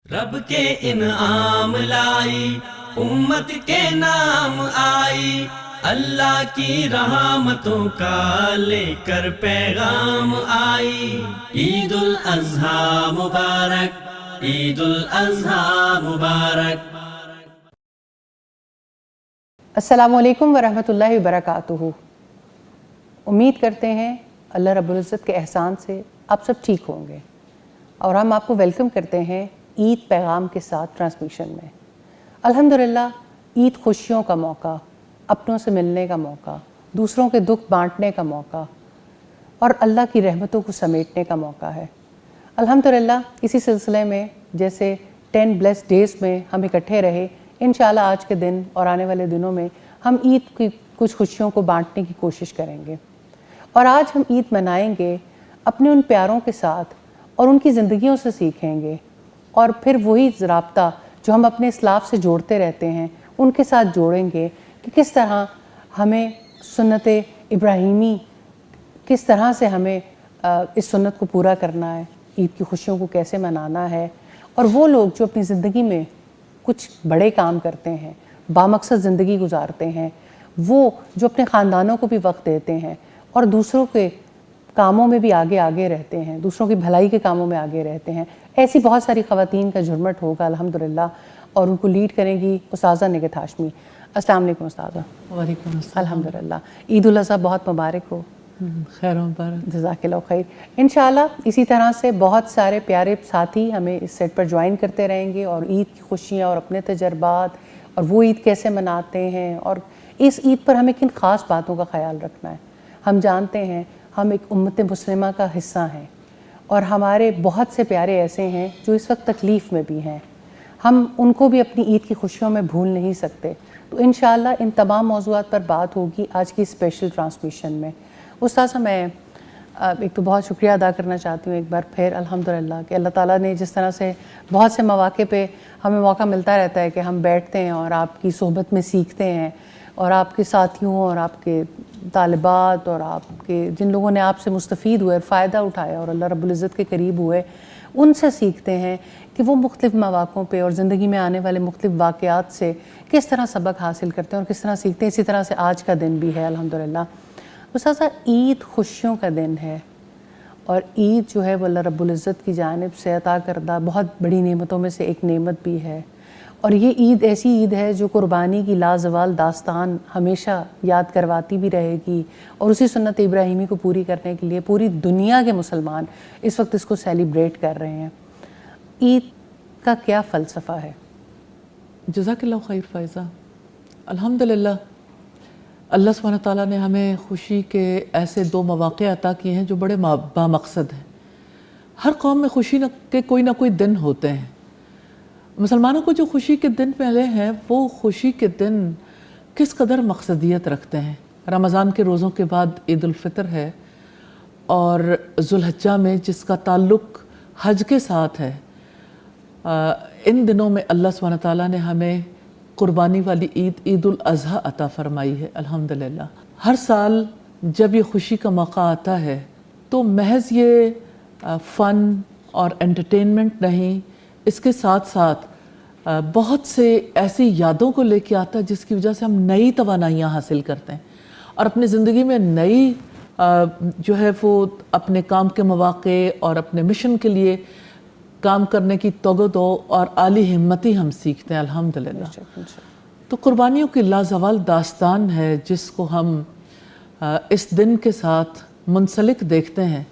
رب کے انعام لائی، امت کے نام آئی، اللہ کی رحمتوں کا لے کر پیغام آئی۔ عید الاضحیٰ مبارک، عید الاضحیٰ مبارک۔ السلام علیکم ورحمۃ اللہ وبرکاتہ۔ امید کرتے ہیں اللہ رب العزت کے احسان سے آپ سب ٹھیک ہوں گے، اور ہم آپ کو ویلکم کرتے ہیں عید پیغام کے ساتھ ٹرانسمیشن میں۔ الحمدللہ عید خوشیوں کا موقع، اپنوں سے ملنے کا موقع، دوسروں کے دکھ بانٹنے کا موقع اور اللہ کی رحمتوں کو سمیٹنے کا موقع ہے۔ الحمدللہ اسی سلسلے میں جیسے 10 blessed days میں ہم اکٹھے رہے، انشاءاللہ آج کے دن اور آنے والے دنوں میں ہم عید کی کچھ خوشیوں کو بانٹنے کی کوشش کریں گے، اور آج ہم عید منائیں گے اپنے ان پیاروں کے ساتھ اور ان کی زندگیوں سے سیکھیں گے، اور پھر وہی رابطہ جو ہم اپنے اسلاف سے جوڑتے رہتے ہیں ان کے ساتھ جوڑیں گے کہ کس طرح ہمیں سنت ابراہیمی، کس طرح سے ہمیں اس سنت کو پورا کرنا ہے، عید کی خوشیوں کو کیسے منانا ہے، اور وہ لوگ جو اپنی زندگی میں کچھ بڑے کام کرتے ہیں، بامقصد زندگی گزارتے ہیں، وہ جو اپنے خاندانوں کو بھی وقت دیتے ہیں اور دوسروں کے کاموں میں بھی آگے رہتے ہیں، دوسروں کی بھلائی کے کاموں میں آگے رہتے ہیں، ایسی بہت ساری خواتین کا جھرمٹ ہوگا الحمدللہ، اور ان کو لیڈ کریں گی استاذہ نگہت ہاشمی۔ السلام علیکم استاذہ۔ وعلیکم السلام۔ الحمدللہ عید الاضحیٰ بہت مبارک ہو۔ خیر مبارک۔ جزاک اللہ خیر۔ انشاءاللہ اسی طرح سے بہت سارے پیارے ساتھی ہمیں اس سیٹ پر جوائن کرتے رہیں گے، اور عید کی خوشیاں اور اپنے تجربات اور وہ عید کیسے مناتے ہیں، اور اس عید پر ہمیں کن خاص باتوں کا خیال رکھنا ہے۔ ہم جانتے ہیں ہم ایک امت مسلمہ کا حصہ ہیں، اور ہمارے بہت سے پیارے ایسے ہیں جو اس وقت تکلیف میں بھی ہیں، ہم ان کو بھی اپنی عید کی خوشیوں میں بھول نہیں سکتے۔ تو انشاءاللہ ان تمام موضوعات پر بات ہوگی آج کی اسپیشل ٹرانسمیشن میں۔ استاذہ میں ایک تو بہت شکریہ ادا کرنا چاہتی ہوں ایک بار پھر الحمدللہ کہ اللہ تعالیٰ نے جس طرح سے بہت سے مواقع پہ ہمیں موقع ملتا رہتا ہے کہ ہم بیٹھتے ہیں اور آپ کی صحبت میں سیکھتے ہیں، اور آپ کے ساتھیوں اور آپ کے طالبات اور آپ کے جن لوگوں نے آپ سے مستفید ہوئے اور فائدہ اٹھایا اور اللہ رب العزت کے قریب ہوئے، ان سے سیکھتے ہیں کہ وہ مختلف مواقعوں پہ اور زندگی میں آنے والے مختلف واقعات سے کس طرح سبق حاصل کرتے ہیں اور کس طرح سیکھتے ہیں۔ اسی طرح سے آج کا دن بھی ہے الحمدللہ۔ استاذہ عید خوشیوں کا دن ہے، اور عید جو ہے وہ اللہ رب العزت کی جانب سے عطا کردہ بہت بڑی نعمتوں میں سے ایک نعمت بھی ہے، اور یہ عید ایسی عید ہے جو قربانی کی لازوال داستان ہمیشہ یاد کرواتی بھی رہے گی، اور اسی سنت ابراہیمی کو پوری کرنے کے لیے پوری دنیا کے مسلمان اس وقت اس کو سیلیبریٹ کر رہے ہیں۔ عید کا کیا فلسفہ ہے؟ جزاک اللہ خیر فائزہ۔ الحمدللہ اللہ سبحانہ تعالیٰ نے ہمیں خوشی کے ایسے 2 مواقع عطا کیے ہیں جو بڑے بامقصد ہیں۔ ہر قوم میں خوشی کے کوئی نہ کوئی دن ہوتے ہیں۔ مسلمانوں کو جو خوشی کے دن ملے ہیں وہ خوشی کے دن کس قدر مقصدیت رکھتے ہیں۔ رمضان کے روزوں کے بعد عید الفطر ہے، اور ذوالحجہ میں جس کا تعلق حج کے ساتھ ہے، ان دنوں میں اللہ سبحانہ تعالیٰ نے ہمیں قربانی والی عید الاضحیٰ عطا فرمائی ہے الحمدللہ۔ ہر سال جب یہ خوشی کا موقع آتا ہے تو محض یہ فن اور انٹرٹینمنٹ نہیں، اس کے ساتھ ساتھ بہت سے ایسی یادوں کو لے کے آتا ہے جس کی وجہ سے ہم نئی توانائیاں حاصل کرتے ہیں، اور اپنی زندگی میں نئی جو ہے وہ اپنے کام کے مواقع اور اپنے مشن کے لیے کام کرنے کی توغد اور عالی ہمتی ہم سیکھتے ہیں الحمدللہ۔ تو قربانیوں کی لازوال داستان ہے جس کو ہم اس دن کے ساتھ منسلک دیکھتے ہیں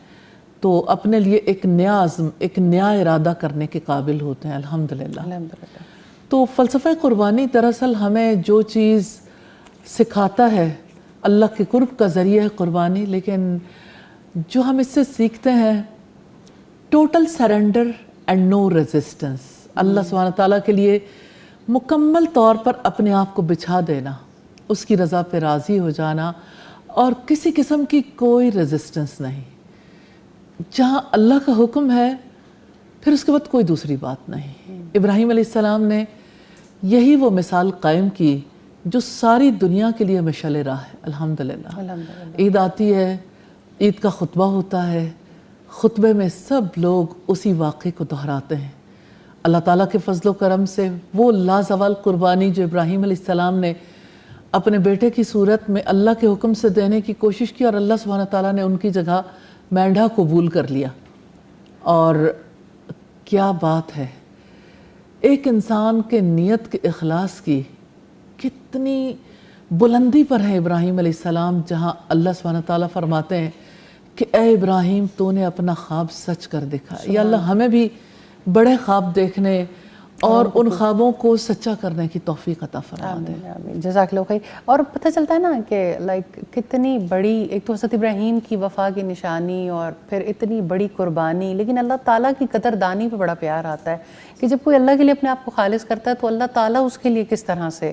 تو اپنے لیے ایک نیا عزم، ایک نیا ارادہ کرنے کے قابل ہوتے ہیں الحمدللہ۔ تو فلسفہ قربانی دراصل ہمیں جو چیز سکھاتا ہے، اللہ کے قرب کا ذریعہ ہے قربانی، لیکن جو ہم اس سے سیکھتے ہیں total surrender and no resistance, Allah سبحانہ تعالیٰ کے لیے مکمل طور پر اپنے آپ کو بچھا دینا، اس کی رضا پہ راضی ہو جانا، اور کسی قسم کی کوئی ریزسٹنس نہیں۔ جہاں اللہ کا حکم ہے پھر اس کے بعد کوئی دوسری بات نہیں۔ ابراہیم علیہ السلام نے یہی وہ مثال قائم کی جو ساری دنیا کے لیے مشعل راہ ہے الحمدللہ۔ عید آتی ہے، عید کا خطبہ ہوتا ہے، خطبے میں سب لوگ اسی واقعے کو دہراتے ہیں، اللہ تعالیٰ کے فضل و کرم سے وہ لازوال قربانی جو ابراہیم علیہ السلام نے اپنے بیٹے کی صورت میں اللہ کے حکم سے دینے کی کوشش کی، اور اللہ سبحانہ تعالیٰ نے ان کی جگہ مینڈھا قبول کر لیا. اور کیا بات ہے، ایک انسان کے نیت کے اخلاص کی کتنی بلندی پر ہے ابراہیم علیہ السلام، جہاں اللہ سبحانہ تعالیٰ فرماتے ہیں کہ اے ابراہیم تو نے اپنا خواب سچ کر دکھا. یا اللہ ہمیں بھی بڑے خواب دیکھنے اور ان خوابوں کو سچا کرنے کی توفیق عطا فرما دے. آمین. جزاک اللہ خیر. اور پتہ چلتا ہے نا کہ لائک کتنی بڑی، ایک تو حضرت ابراہیم کی وفا کی نشانی اور پھر اتنی بڑی قربانی، لیکن اللہ تعالیٰ کی قدردانی پہ بڑا پیار آتا ہے کہ جب کوئی اللہ کے لیے اپنے آپ کو خالص کرتا ہے تو اللہ تعالیٰ اس کے لیے کس طرح سے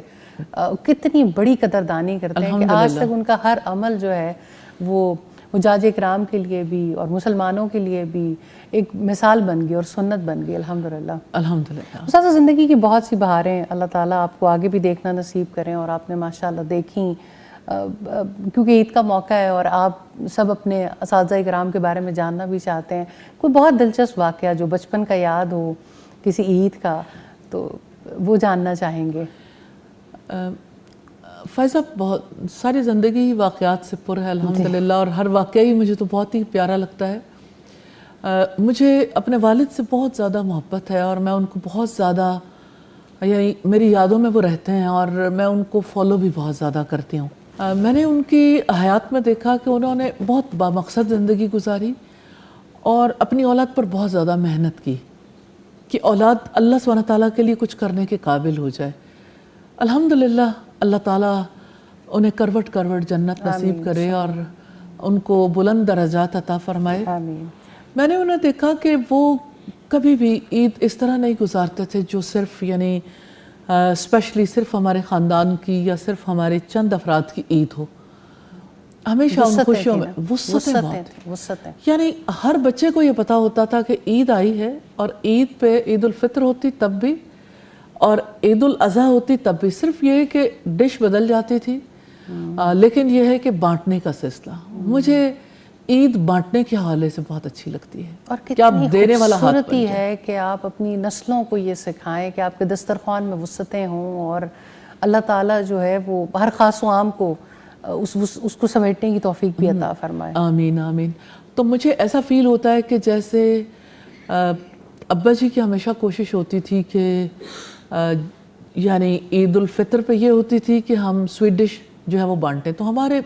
کتنی بڑی قدردانی کرتے ہیں کہ آج تک ان کا ہر عمل جو ہے وہ حجاج اکرام کے لیے بھی اور مسلمانوں کے لیے بھی ایک مثال بن گئی اور سنت بن گئی. الحمدللہ. الحمدللہ. استاذہ زندگی کی بہت سی بہاریں اللہ تعالیٰ آپ کو آگے بھی دیکھنا نصیب کریں، اور آپ نے ماشاءاللہ دیکھیں کیونکہ عید کا موقع ہے اور آپ سب اپنے اساتذہ کرام کے بارے میں جاننا بھی چاہتے ہیں. کوئی بہت دلچسپ واقعہ جو بچپن کا یاد ہو کسی عید کا تو وہ جاننا چاہیں گے. فائزہ بہت ساری زندگی واقعات سے پر ہے الحمدللہ، اور ہر واقعہ ہی مجھے تو بہت ہی پیارا لگتا ہے. مجھے اپنے والد سے بہت زیادہ محبت ہے اور میں ان کو بہت زیادہ، یعنی میری یادوں میں وہ رہتے ہیں اور میں ان کو فالو بھی بہت زیادہ کرتی ہوں. میں نے ان کی حیات میں دیکھا کہ انہوں نے بہت بامقصد زندگی گزاری اور اپنی اولاد پر بہت زیادہ محنت کی کہ اولاد اللہ سبحانہ تعالیٰ کے لیے کچھ کرنے کے قابل ہو جائے. الحمدللہ اللہ تعالیٰ انہیں کروٹ کروٹ جنت نصیب کرے اور ان کو بلند درجات عطا فرمائے. آمین. میں نے انہیں دیکھا کہ وہ کبھی بھی عید اس طرح نہیں گزارتے تھے جو صرف یعنی اسپیشلی صرف ہمارے خاندان کی یا صرف ہمارے چند افراد کی عید ہو. ہمیشہ ان خوشیوں میں وسعتیں، یعنی ہر بچے کو یہ پتا ہوتا تھا کہ عید آئی ہے، اور عید پہ عید الفطر ہوتی تب بھی اور عید الاضحیٰ ہوتی تب بھی، صرف یہ ہے کہ ڈش بدل جاتی تھی، لیکن یہ ہے کہ بانٹنے کا سلسلہ مجھے عید بانٹنے کے حوالے سے بہت اچھی لگتی ہے. اور کہ آپ دینے والا ہاتھ بن جائے. ہے کہ آپ اپنی نسلوں کو یہ سکھائیں کہ آپ کے دسترخوان میں وسعتیں ہوں، اور اللہ تعالیٰ جو ہے وہ ہر خاص و عام کو اس کو سمیٹنے کی توفیق بھی عطا فرمائے. آمین آمین. تو مجھے ایسا فیل ہوتا ہے کہ جیسے ابا جی کی ہمیشہ کوشش ہوتی تھی کہ یعنی عید الفطر پہ یہ ہوتی تھی کہ ہم سویٹ ڈش جو ہے وہ بانٹیں، تو ہمارے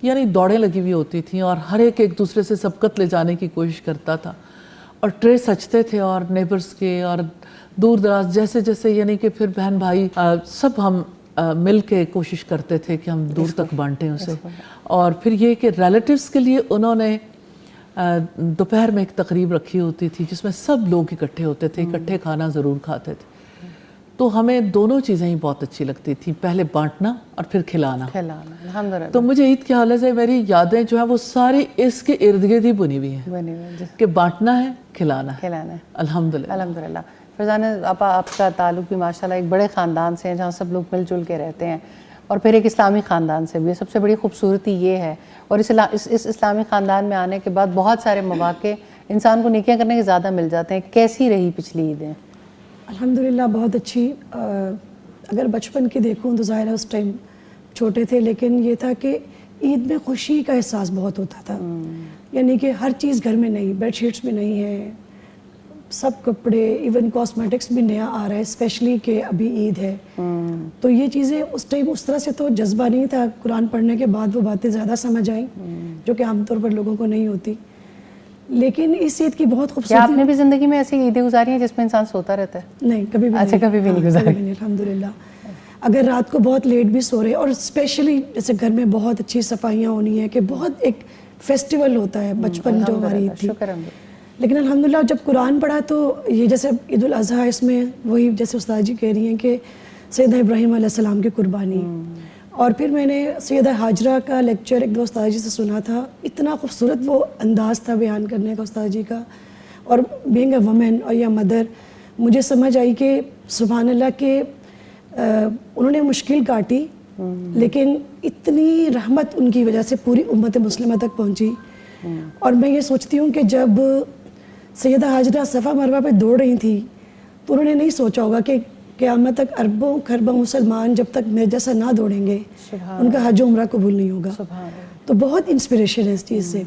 یعنی دوڑیں لگی ہوئی ہوتی تھیں اور ہر ایک دوسرے سے سبقت لے جانے کی کوشش کرتا تھا، اور ٹرے سجتے تھے اور نیبرز کے اور دور دراز جیسے جیسے یعنی کہ پھر بہن بھائی سب ہم مل کے کوشش کرتے تھے کہ ہم دور تک بانٹیں اسے. اور پھر یہ کہ ریلیٹیوز کے لیے انہوں نے دوپہر میں ایک تقریب رکھی ہوتی تھی جس میں سب لوگ اکٹھے ہوتے تھے، اکٹھے کھانا ضرور کھاتے تھے. تو ہمیں دونوں چیزیں ہی بہت اچھی لگتی تھیں، پہلے بانٹنا اور پھر کھلانا. الحمدللہ. تو مجھے عید کے حوالے سے میری یادیں جو ہیں وہ ساری اس کے ارد گرد ہی بنی ہوئی ہیں کہ بانٹنا ہے، کھلانا ہے. الحمدللہ. الحمدللہ. فرزانہ آپ کا تعلق بھی ماشاءاللہ ایک بڑے خاندان سے ہیں جہاں سب لوگ مل جل کے رہتے ہیں، اور پھر ایک اسلامی خاندان سے بھی. سب سے بڑی خوبصورتی یہ ہے، اور اس اسلامی خاندان میں آنے کے بعد بہت سارے مواقع انسان کو نیکیاں کرنے کے زیادہ مل جاتے ہیں. کیسی رہی پچھلی عیدیں؟ الحمدللہ بہت اچھی. اگر بچپن کی دیکھوں تو ظاہر ہے اس ٹائم چھوٹے تھے، لیکن یہ تھا کہ عید میں خوشی کا احساس بہت ہوتا تھا. یعنی کہ ہر چیز گھر میں نئی، بیڈ شیٹس بھی نئی ہیں، سب کپڑے، ایون کاسمیٹکس بھی نیا آ رہا ہے، اسپیشلی کہ ابھی عید ہے. تو یہ چیزیں اس ٹائم اس طرح سے تو جذبہ نہیں تھا. قرآن پڑھنے کے بعد وہ باتیں زیادہ سمجھ آئیں جو کہ عام طور پر لوگوں کو نہیں ہوتی. لیکن اس عید کی بہت خوبصورتی. آپ نے بھی زندگی میں ایسی عیدیں گزاری ہیں جس میں انسان سوتا رہتا ہے؟ نہیں، کبھی بھی. اچھا، کبھی بھی نہیں گزاری. الحمدللہ. اگر رات کو بہت لیٹ بھی سو رہے، اور اسپیشلی جیسے گھر میں بہت اچھی صفائیاں ہونی ہیں کہ بہت ایک فیسٹیول ہوتا ہے بچپن جو ہماری عید تھی. لیکن الحمدللہ جب قرآن پڑھا تو یہ جیسے عید الاضحیٰ، اس میں وہی جیسے استاد جی کہہ رہی ہیں کہ سیدہ ابراہیم علیہ السلام کی قربانی. اور پھر میں نے سیدہ ہاجرہ کا لیکچر ایک دو استاد جی سے سنا تھا. اتنا خوبصورت وہ انداز تھا بیان کرنے کا استاد جی کا. اور بینگ اے وومن اور یا مدر، مجھے سمجھ آئی کہ سبحان اللہ کہ انہوں نے مشکل کاٹی، لیکن اتنی رحمت ان کی وجہ سے پوری امت مسلمہ تک پہنچی. اور میں یہ سوچتی ہوں کہ جب سیدہ ہاجرہ صفا مروہ پہ دوڑ رہی تھی تو انہوں نے نہیں سوچا ہوگا کہ قیامت تک اربوں خربوں مسلمان جب تک میرے جیسا نہ دوڑیں گے ان کا حج و عمرہ قبول نہیں ہوگا. تو بہت انسپریشن ہے اس چیز سے.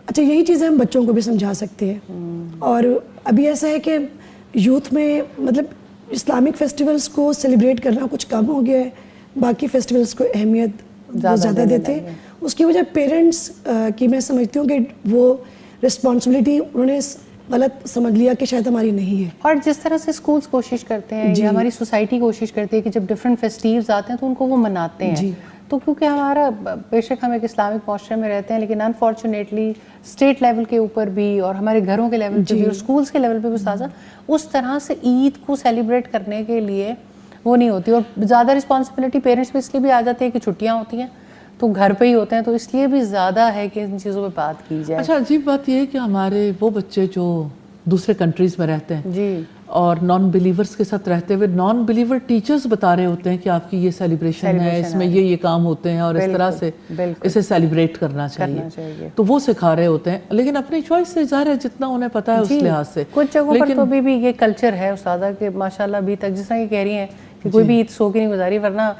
اچھا یہی چیزیں ہم بچوں کو بھی سمجھا سکتے ہیں. اور ابھی ایسا ہے کہ یوتھ میں مطلب اسلامک فیسٹیولز کو سیلیبریٹ کرنا کچھ کم ہو گیا ہے, باقی فیسٹیولز کو اہمیت بہت زیادہ دیتے ہیں. اس کی وجہ پیرنٹس کی میں سمجھتی ہوں کہ وہ رسپانسبلٹی انہوں نے غلط سمجھ لیا کہ شاید ہماری نہیں ہے. اور جس طرح سے اسکولس کوشش کرتے ہیں یا ہماری سوسائٹی کوشش کرتی ہے کہ جب ڈفرینٹ فیسٹیوز آتے ہیں تو ان کو وہ مناتے ہیں. تو کیونکہ ہمارا بے شک ہم ایک اسلامک معاشرے میں رہتے ہیں, لیکن انفارچونیٹلی اسٹیٹ لیول کے اوپر بھی اور ہمارے گھروں کے لیول پہ بھی اور اسکولس کے لیول پہ بھی استاذہ اس طرح سے عید کو سیلیبریٹ کرنے کے لیے وہ نہیں ہوتی. اور زیادہ رسپانسبلٹی پیرنٹس پہ اس لیے بھی آ جاتی ہے کہ چھٹیاں ہوتی ہیں تو گھر پہ ہی ہوتے ہیں, تو اس لیے بھی زیادہ ہے کہ ان چیزوں پہ بات کی جائے. اچھا عجیب بات یہ ہے کہ ہمارے وہ بچے جو دوسرے کنٹریز میں رہتے ہیں جی اور نان بلیورز کے ساتھ رہتے ہوئے نان بلیور ٹیچرز بتا رہے ہوتے ہیں کہ آپ کی یہ سیلیبریشن ہے, اس میں یہ کام ہوتے ہیں اور اس طرح سے اسے سیلیبریٹ کرنا چاہیے, تو وہ سکھا رہے ہوتے ہیں. لیکن اپنی چوائس سے ظاہر ہے جتنا انہیں پتا ہے اس لحاظ سے. کچھ جگہوں پر تو ابھی بھی یہ کلچر ہے استاذہ کہ ماشاءاللہ ابھی تک جس طرح یہ کہہ رہی ہیں کہ کوئی بھی عید سو کے نہیں گزاری, ورنہ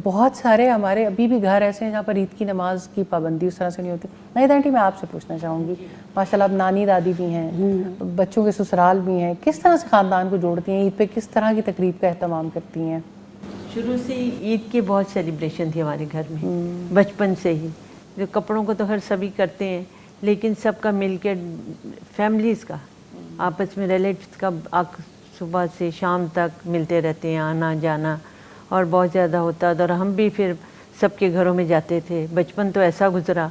بہت سارے ہمارے ابھی بھی گھر ایسے ہیں جہاں پر عید کی نماز کی پابندی اس طرح سے نہیں ہوتی. ناہید آنٹی میں آپ سے پوچھنا چاہوں گی, ماشاءاللہ اب نانی دادی بھی ہیں, بچوں کے سسرال بھی ہیں, کس طرح سے خاندان کو جوڑتی ہیں, عید پہ کس طرح کی تقریب کا اہتمام کرتی ہیں؟ شروع سے ہی عید کی بہت سیلیبریشن تھی ہمارے گھر میں, بچپن سے ہی. جو کپڑوں کو تو ہر سبھی کرتے ہیں, لیکن سب کا مل کے فیملیز کا آپس میں ریلیٹیوز کا صبح سے شام تک ملتے رہتے ہیں, آنا جانا اور بہت زیادہ ہوتا تھا. اور ہم بھی پھر سب کے گھروں میں جاتے تھے. بچپن تو ایسا گزرا,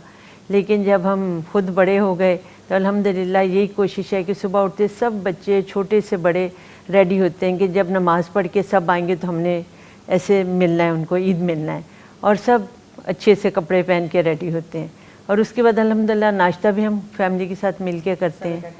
لیکن جب ہم خود بڑے ہو گئے تو الحمدللہ یہی کوشش ہے کہ صبح اٹھتے سب بچے چھوٹے سے بڑے ریڈی ہوتے ہیں کہ جب نماز پڑھ کے سب آئیں گے تو ہم نے ایسے ملنا ہے, ان کو عید ملنا ہے, اور سب اچھے سے کپڑے پہن کے ریڈی ہوتے ہیں. اور اس کے بعد الحمدللہ ناشتہ بھی ہم فیملی کے ساتھ مل کے کرتے ہیں,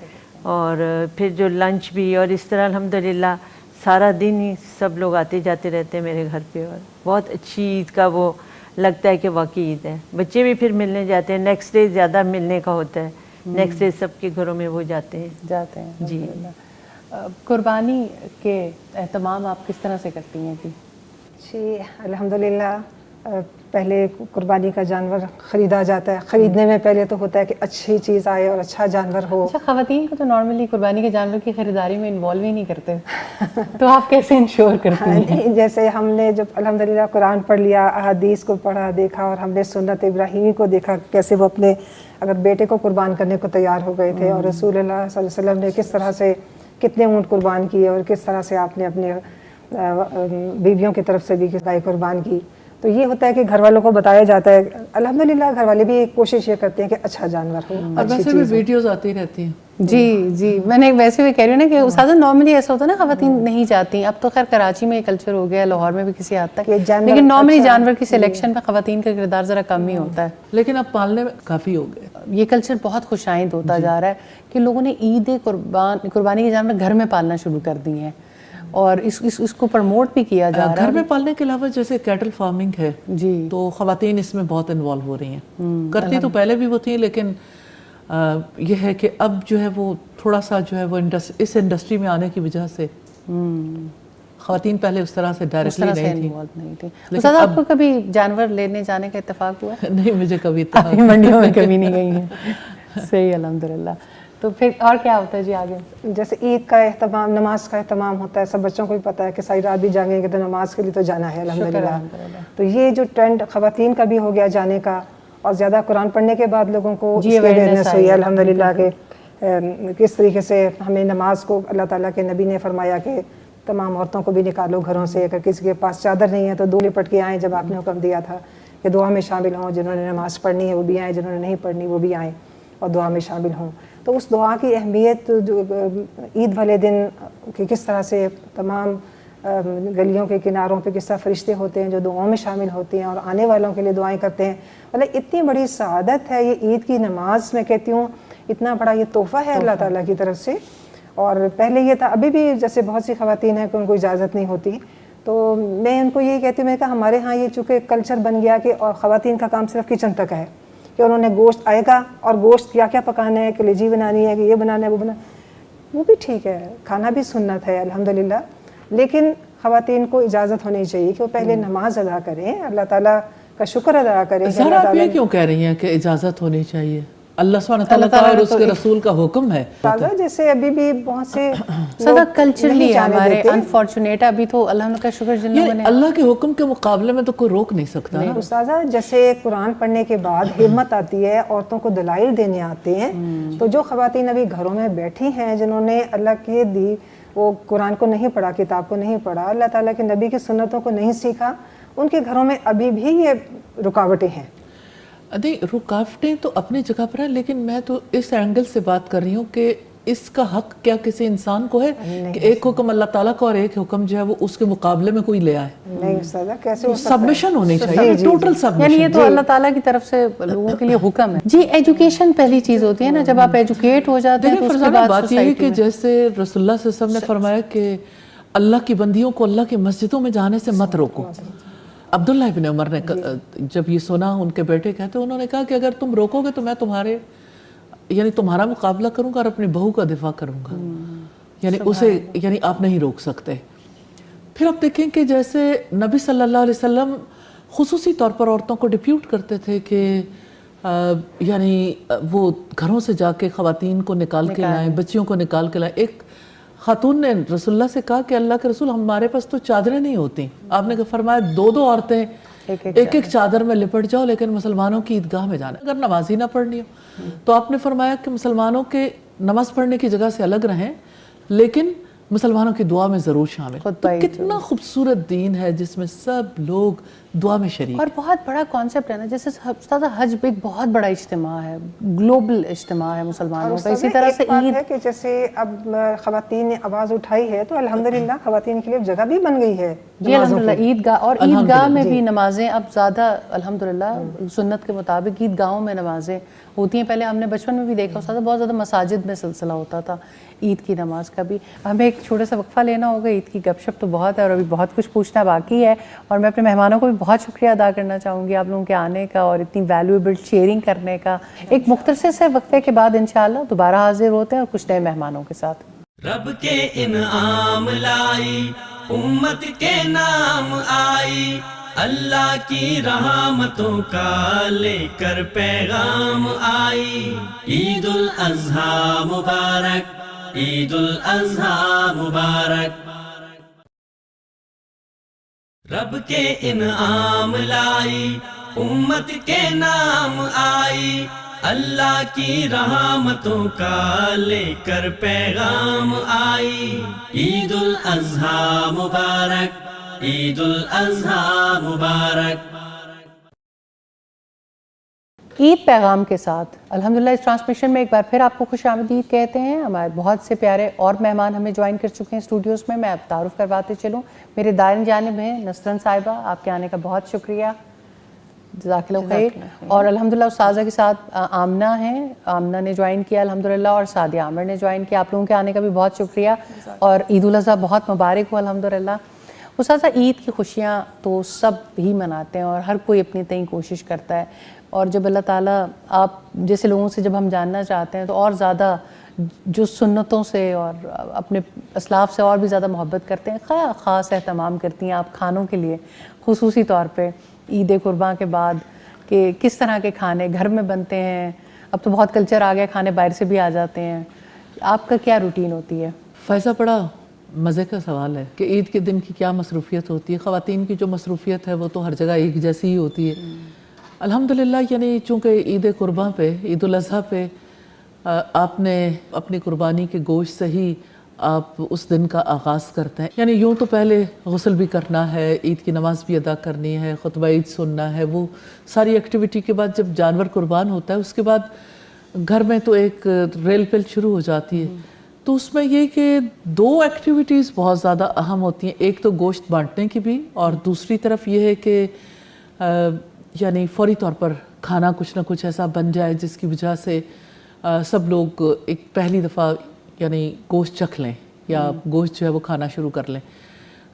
اور پھر جو لنچ بھی, اور اس طرح الحمدللہ سارا دن ہی سب لوگ آتے جاتے رہتے ہیں میرے گھر پہ. اور بہت اچھی عید کا وہ لگتا ہے کہ واقعی عید ہے. بچے بھی پھر ملنے جاتے ہیں, نیکسٹ ڈے زیادہ ملنے کا ہوتا ہے, نیکسٹ ڈے سب کے گھروں میں وہ جاتے ہیں. جی. قربانی کے اہتمام آپ کس طرح سے کرتی ہیں؟ جی الحمدللہ پہلے قربانی کا جانور خریدا جاتا ہے. خریدنے میں پہلے تو ہوتا ہے کہ اچھی چیز آئے اور اچھا جانور ہو. اچھا, خواتین کو تو نارملی قربانی کے جانور کی خریداری میں انوالو ہی نہیں کرتے, تو آپ کیسے انشور کرتی ہیں؟ جیسے ہم نے جب الحمدللہ قرآن پڑھ لیا, احادیث کو پڑھا دیکھا, اور ہم نے سنت ابراہیمی کو دیکھا کیسے وہ اپنے اگر بیٹے کو قربان کرنے کو تیار ہو گئے تھے, اور رسول اللہ صلی اللہ علیہ وسلم نے کس طرح سے کتنے اونٹ قربان کیے, اور کس طرح سے آپ نے اپنے بیویوں کی طرف سے بھی گائے قربان کی. تو یہ ہوتا ہے کہ گھر والوں کو بتایا جاتا ہے. الحمدللہ گھر والے بھی ایک کوشش یہ کرتے ہیں کہ اچھا جانور ہو. اور ویسے بھی ویڈیوز آتی رہتی ہیں. جی میں نے ویسے بھی کہہ رہی ہوں نا کہ استاذہ نارملی ایسا ہوتا ہے نا خواتین نہیں جاتی. اب تو خیر کراچی میں یہ کلچر ہو گیا, لاہور میں بھی کسی حد تک, لیکن نارملی جانور کی سلیکشن میں خواتین کا کردار ذرا کم ہی ہوتا ہے. لیکن اب پالنے میں کافی ہو گئے. یہ کلچر بہت خوش آئند ہوتا جا رہا ہے کہ لوگوں نے عید قربانی کے جانور گھر میں پالنا شروع کر دی ہیں, اور اس کو پروموٹ بھی کیا جا رہا ہے. گھر میں پالنے کے علاوہ جیسے کیٹل فارمنگ ہے, جی, تو خواتین اس میں بہت انوالو ہو رہی ہیں. کرتی تو پہلے بھی وہ تھیں, لیکن یہ ہے کہ اب جو ہے وہ تھوڑا سا جو ہے وہ اس انڈسٹری میں آنے کی وجہ سے خواتین پہلے اس طرح سے ڈائریکٹلی نہیں تھی. استاد آپ کو کبھی جانور لینے جانے کا اتفاق ہوا؟ نہیں, مجھے کبھی منڈیوں میں کبھی نہیں گئی ہیں. صحیح الحمدللہ. تو پھر اور کیا ہوتا ہے جی آگے؟ جیسے عید کا اہتمام, نماز کا اہتمام ہوتا ہے. سب بچوں کو بھی پتہ ہے کہ ساری رات بھی جاگیں گے تو نماز کے لیے تو جانا ہے الحمدللہ. تو یہ جو ٹرینڈ خواتین کا بھی ہو گیا جانے کا, اور زیادہ قرآن پڑھنے کے بعد لوگوں کو اویئرنیس ہوئی ہے الحمدللہ کہ کس طریقے سے ہمیں نماز کو اللہ تعالیٰ کے نبی نے فرمایا کہ تمام عورتوں کو بھی نکالو گھروں سے, اگر کسی کے پاس چادر نہیں ہے تو دو لپٹ کے آئیں. جب آپ نے حکم دیا تھا کہ دعا میں شامل ہوں, جنہوں نے نماز پڑھنی ہے وہ بھی آئیں, جنہوں نے نہیں پڑھنی وہ بھی آئیں اور دعا میں شامل ہوں. تو اس دعا کی اہمیت جو عید والے دن کہ کس طرح سے تمام گلیوں کے کناروں پہ کس طرح فرشتے ہوتے ہیں جو دعاؤں میں شامل ہوتے ہیں اور آنے والوں کے لیے دعائیں کرتے ہیں. مطلب اتنی بڑی سعادت ہے یہ عید کی نماز, میں کہتی ہوں اتنا بڑا یہ تحفہ ہے اللہ تعالیٰ کی طرف سے. اور پہلے یہ تھا, ابھی بھی جیسے بہت سی خواتین ہیں کہ ان کو اجازت نہیں ہوتی, تو میں ان کو یہ کہتی ہوں, میں کہا ہمارے ہاں یہ چونکہ کلچر بن گیا کہ اور خواتین کا کام صرف کچن تک ہے, کہ انہوں نے گوشت آئے گا اور گوشت کیا کیا پکانا ہے, کلیجی بنانی ہے کہ یہ بنانا ہے وہ بنا. وہ بھی ٹھیک ہے، کھانا بھی سنت ہے الحمدللہ، لیکن خواتین کو اجازت ہونی چاہیے کہ وہ پہلے نماز ادا کریں، اللہ تعالیٰ کا شکر ادا کریں. ذرا آپ یہ کیوں کہہ رہی ہیں کہ اجازت ہونی چاہیے؟ اللہ سبحانہ تعالیٰ کا اور اس کے رسول کا حکم ہے. جیسے ابھی بھی بہت سے سادہ کلچرلی ہمارے انفارچونیٹ ابھی تو اللہ کا شکر جن لوگوں نے اللہ کے حکم کے مقابلے میں تو کوئی روک نہیں سکتا. استاذہ جیسے قرآن پڑھنے کے بعد ہمت آتی ہے، عورتوں کو دلائل دینے آتے ہیں، تو جو خواتین ابھی گھروں میں بیٹھی ہیں جنہوں نے اللہ کی دی وہ قرآن کو نہیں پڑھا، کتاب کو نہیں پڑھا، اللہ تعالیٰ کے نبی کی سنتوں کو نہیں سیکھا، ان کے گھروں میں ابھی بھی یہ رکاوٹیں ہیں. نہیں، رکاوٹیں تو اپنی جگہ پر ہیں، لیکن میں تو اس اینگل سے بات کر رہی ہوں کہ اس کا حق کیا کسی انسان کو ہے کہ ایک حکم اللہ تعالیٰ کا اور ایک حکم جو ہے وہ اس کے مقابلے میں کوئی لے آئے؟ نہیں استاذہ، کیسے سبمیشن ہونی چاہیے، ٹوٹل سبمیشن. یعنی یہ تو اللہ تعالیٰ کی طرف سے لوگوں کے لیے حکم ہے. جی ایجوکیشن پہلی چیز ہوتی ہے نا، جب آپ ایجوکیٹ ہو جاتے ہیں تو اس کے بعد بات یہ ہے کہ جیسے رسول اللہ صلی اللہ علیہ وسلم نے فرمایا کہ اللہ کی بندیوں کو اللہ کی مسجدوں میں جانے سے مت روکو. عبداللہ ابن عمر نے جب یہ سنا ان کے بیٹے کہتے، انہوں نے کہا کہ اگر تم روکو گے تو میں تمہارا مقابلہ کروں گا اور اپنی بہو کا دفاع کروں گا. یعنی اسے آپ نہیں روک سکتے. پھر آپ دیکھیں کہ جیسے نبی صلی اللہ علیہ وسلم خصوصی طور پر عورتوں کو ڈپیوٹ کرتے تھے کہ یعنی وہ گھروں سے جا کے خواتین کو نکال کے لائیں، بچیوں کو نکال کے لائیں. ایک خاتون نے رسول اللہ سے کہا کہ اللہ کے رسول ہمارے پاس تو چادریں نہیں ہوتی. آپ نے فرمایا دو عورتیں ایک چادر میں لپٹ جاؤ، لیکن مسلمانوں کی عیدگاہ میں جانا. اگر نماز ہی نہ پڑھنی ہو تو آپ نے فرمایا کہ مسلمانوں کے نماز پڑھنے کی جگہ سے الگ رہیں، لیکن مسلمانوں کی دعا میں ضرور شامل. تو کتنا خوبصورت دین ہے جس میں سب لوگ دعا میں شریک. اور بہت بڑا کانسیپٹ ہے نا، جیسے استاد حج ایک بہت بڑا اجتماع ہے، گلوبل اجتماع ہے مسلمانوں کا. اسی طرح سے عید ہے کہ جیسے اب خواتین نے آواز اٹھائی ہے تو الحمدللہ خواتین کے لیے جگہ بھی بن گئی ہے. جی الحمدللہ عیدگاہ، اور عیدگاہ میں بھی نمازیں اب زیادہ الحمدللہ سنت کے مطابق عیدگاہوں میں نمازیں ہوتی ہیں. پہلے ہم نے بچپن میں بھی دیکھا استاد بہت زیادہ مساجد میں سلسلہ ہوتا تھا عید کی نماز کا بھی. ہمیں ایک چھوٹا سا وقفہ لینا ہوگا. عید کی گپ شپ تو بہت ہے اور ابھی بہت کچھ پوچھنا باقی ہے، اور میں اپنے مہمانوں کو بھی بہت شکریہ ادا کرنا چاہوں گی آپ لوگوں کے آنے کا اور اتنی ویلیویبل شیئرنگ کرنے کا. ایک مختصر سے وقفے کے بعد انشاءاللہ دوبارہ حاضر ہوتے ہیں اور کچھ نئے مہمانوں کے ساتھ. رب کے انعام لائی، امت کے نام آئی، اللہ کی رحمتوں کا لے کر پیغام آئی. عید الاضحیٰ مبارک، عید الاضحیٰ مبارک. رب کے انعام لائی، امت کے نام آئی، اللہ کی رحمتوں کا لے کر پیغام آئی. عید الاضحیٰ مبارک، عید الاضحیٰ مبارک. عید پیغام کے ساتھ الحمدللہ اس ٹرانسمیشن میں ایک بار پھر آپ کو خوش آمدید کہتے ہیں. ہمارے بہت سے پیارے اور مہمان ہمیں جوائن کر چکے ہیں اسٹوڈیوز میں. میں اب تعارف کرواتے چلوں. میرے دائیں جانب ہیں نسرن صاحبہ، آپ کے آنے کا بہت شکریہ، جزاک اللہ خیر. اور الحمدللہ استاذہ کے ساتھ آمنہ ہیں، آمنہ نے جوائن کیا الحمدللہ، اور سعدیہ عامر نے جوائن کیا. آپ لوگوں کے آنے کا بھی بہت شکریہ، اور عید الاضحیٰ بہت مبارک ہو الحمدللہ. استاذہ عید کی خوشیاں تو سب ہی مناتے ہیں اور ہر کوئی اپنی تئیں کوشش کرتا ہے، اور جب اللہ تعالیٰ آپ جیسے لوگوں سے جب ہم جاننا چاہتے ہیں تو اور زیادہ جو سنتوں سے اور اپنے اسلاف سے اور بھی زیادہ محبت کرتے ہیں، خاص اہتمام کرتی ہیں آپ کھانوں کے لیے، خصوصی طور پہ عید قرباں کے بعد کہ کس طرح کے کھانے گھر میں بنتے ہیں. اب تو بہت کلچر آ گیا، کھانے باہر سے بھی آ جاتے ہیں. آپ کا کیا روٹین ہوتی ہے؟ فائزہ بڑا مزے کا سوال ہے کہ عید کے دن کی کیا مصروفیت ہوتی ہے. خواتین کی جو مصروفیت ہے وہ تو ہر جگہ ایک جیسی ہی ہوتی ہے الحمدللہ. یعنی چونکہ عید قرباں پہ، عید الاضحیٰ پہ آپ نے اپنی قربانی کے گوشت سے ہی آپ اس دن کا آغاز کرتے ہیں. یعنی یوں تو پہلے غسل بھی کرنا ہے، عید کی نماز بھی ادا کرنی ہے، خطبہ عید سننا ہے، وہ ساری ایکٹیویٹی کے بعد جب جانور قربان ہوتا ہے اس کے بعد گھر میں تو ایک ریل پل شروع ہو جاتی ہے. تو اس میں یہ کہ دو ایکٹیویٹیز بہت زیادہ اہم ہوتی ہیں. ایک تو گوشت بانٹنے کی بھی، اور دوسری طرف یہ ہے کہ یعنی فوری طور پر کھانا کچھ نہ کچھ ایسا بن جائے جس کی وجہ سے سب لوگ ایک پہلی دفعہ یعنی گوشت چکھ لیں یا گوشت جو ہے وہ کھانا شروع کر لیں.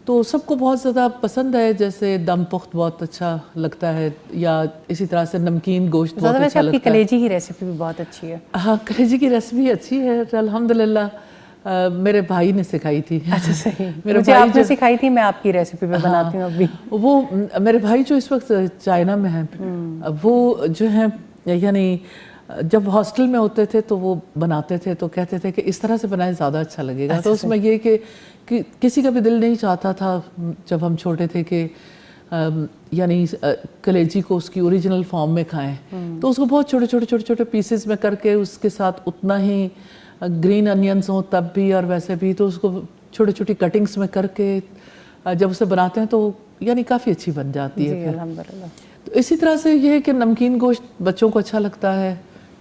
تو سب کو بہت زیادہ پسند ہے. جیسے دم پخت بہت اچھا لگتا ہے، یا اسی طرح سے نمکین گوشت بہت اچھا لگتا ہے. آپ کی کلیجی کی ریسیپی بھی بہت اچھی ہے. ہاں، کلیجی کی ریسیپی اچھی ہے الحمدللہ. میرے بھائی نے سکھائی تھی. اچھا صحیح. مجھے آپ نے سکھائی تھی, میں آپ کی ریسیپی پہ بناتی ہوں ابھی. وہ میرے بھائی جو اس وقت چائنا میں ہیں, وہ جو ہیں یعنی جب ہاسٹل میں ہوتے تھے تو وہ بناتے تھے تو کہتے تھے کہ اس طرح سے بنائے زیادہ اچھا لگے گا. تو اس میں یہ کہ کسی کا بھی دل نہیں چاہتا تھا جب ہم چھوٹے تھے کہ یعنی کلیجی کو اس کی اوریجنل فارم میں کھائیں, تو اس کو بہت چھوٹے چھوٹے پیسز میں کر کے اس کے ساتھ اتنا ہی گرین انینز ہوں تب بھی اور ویسے بھی, تو اس کو چھوٹی کٹنگز میں کر کے جب اسے بناتے ہیں تو یعنی کافی اچھی بن جاتی ہے. الحمدللہ. تو اسی طرح سے یہ ہے کہ نمکین گوشت بچوں کو اچھا لگتا ہے.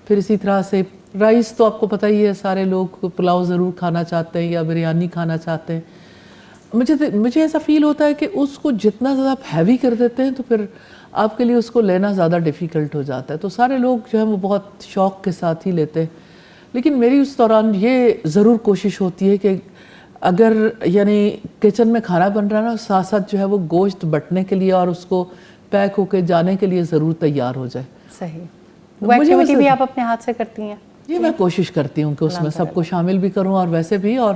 پھر اسی طرح سے رائس تو آپ کو پتہ ہی ہے, سارے لوگ پلاؤ ضرور کھانا چاہتے ہیں یا بریانی کھانا چاہتے ہیں. مجھے ایسا فیل ہوتا ہے کہ اس کو جتنا زیادہ آپ ہیوی کر دیتے ہیں تو پھر آپ کے لیے اس کو لینا زیادہ ڈیفیکلٹ ہو جاتا ہے. تو سارے لوگ جو ہیں وہ بہت شوق کے ساتھ ہی لیتے ہیں. لیکن میری اس دوران یہ ضرور کوشش ہوتی ہے کہ اگر یعنی کچن میں کھانا بن رہا ہے نا, ساتھ ساتھ جو ہے وہ گوشت بٹنے کے لیے اور اس کو پیک ہو کے جانے کے لیے ضرور تیار ہو جائے. صحیح. وہ ایکٹیویٹی بھی آپ اپنے ہاتھ سے کرتی ہیں؟ جی میں کوشش کرتی ہوں کہ اس میں سب کو شامل بھی کروں اور ویسے بھی. اور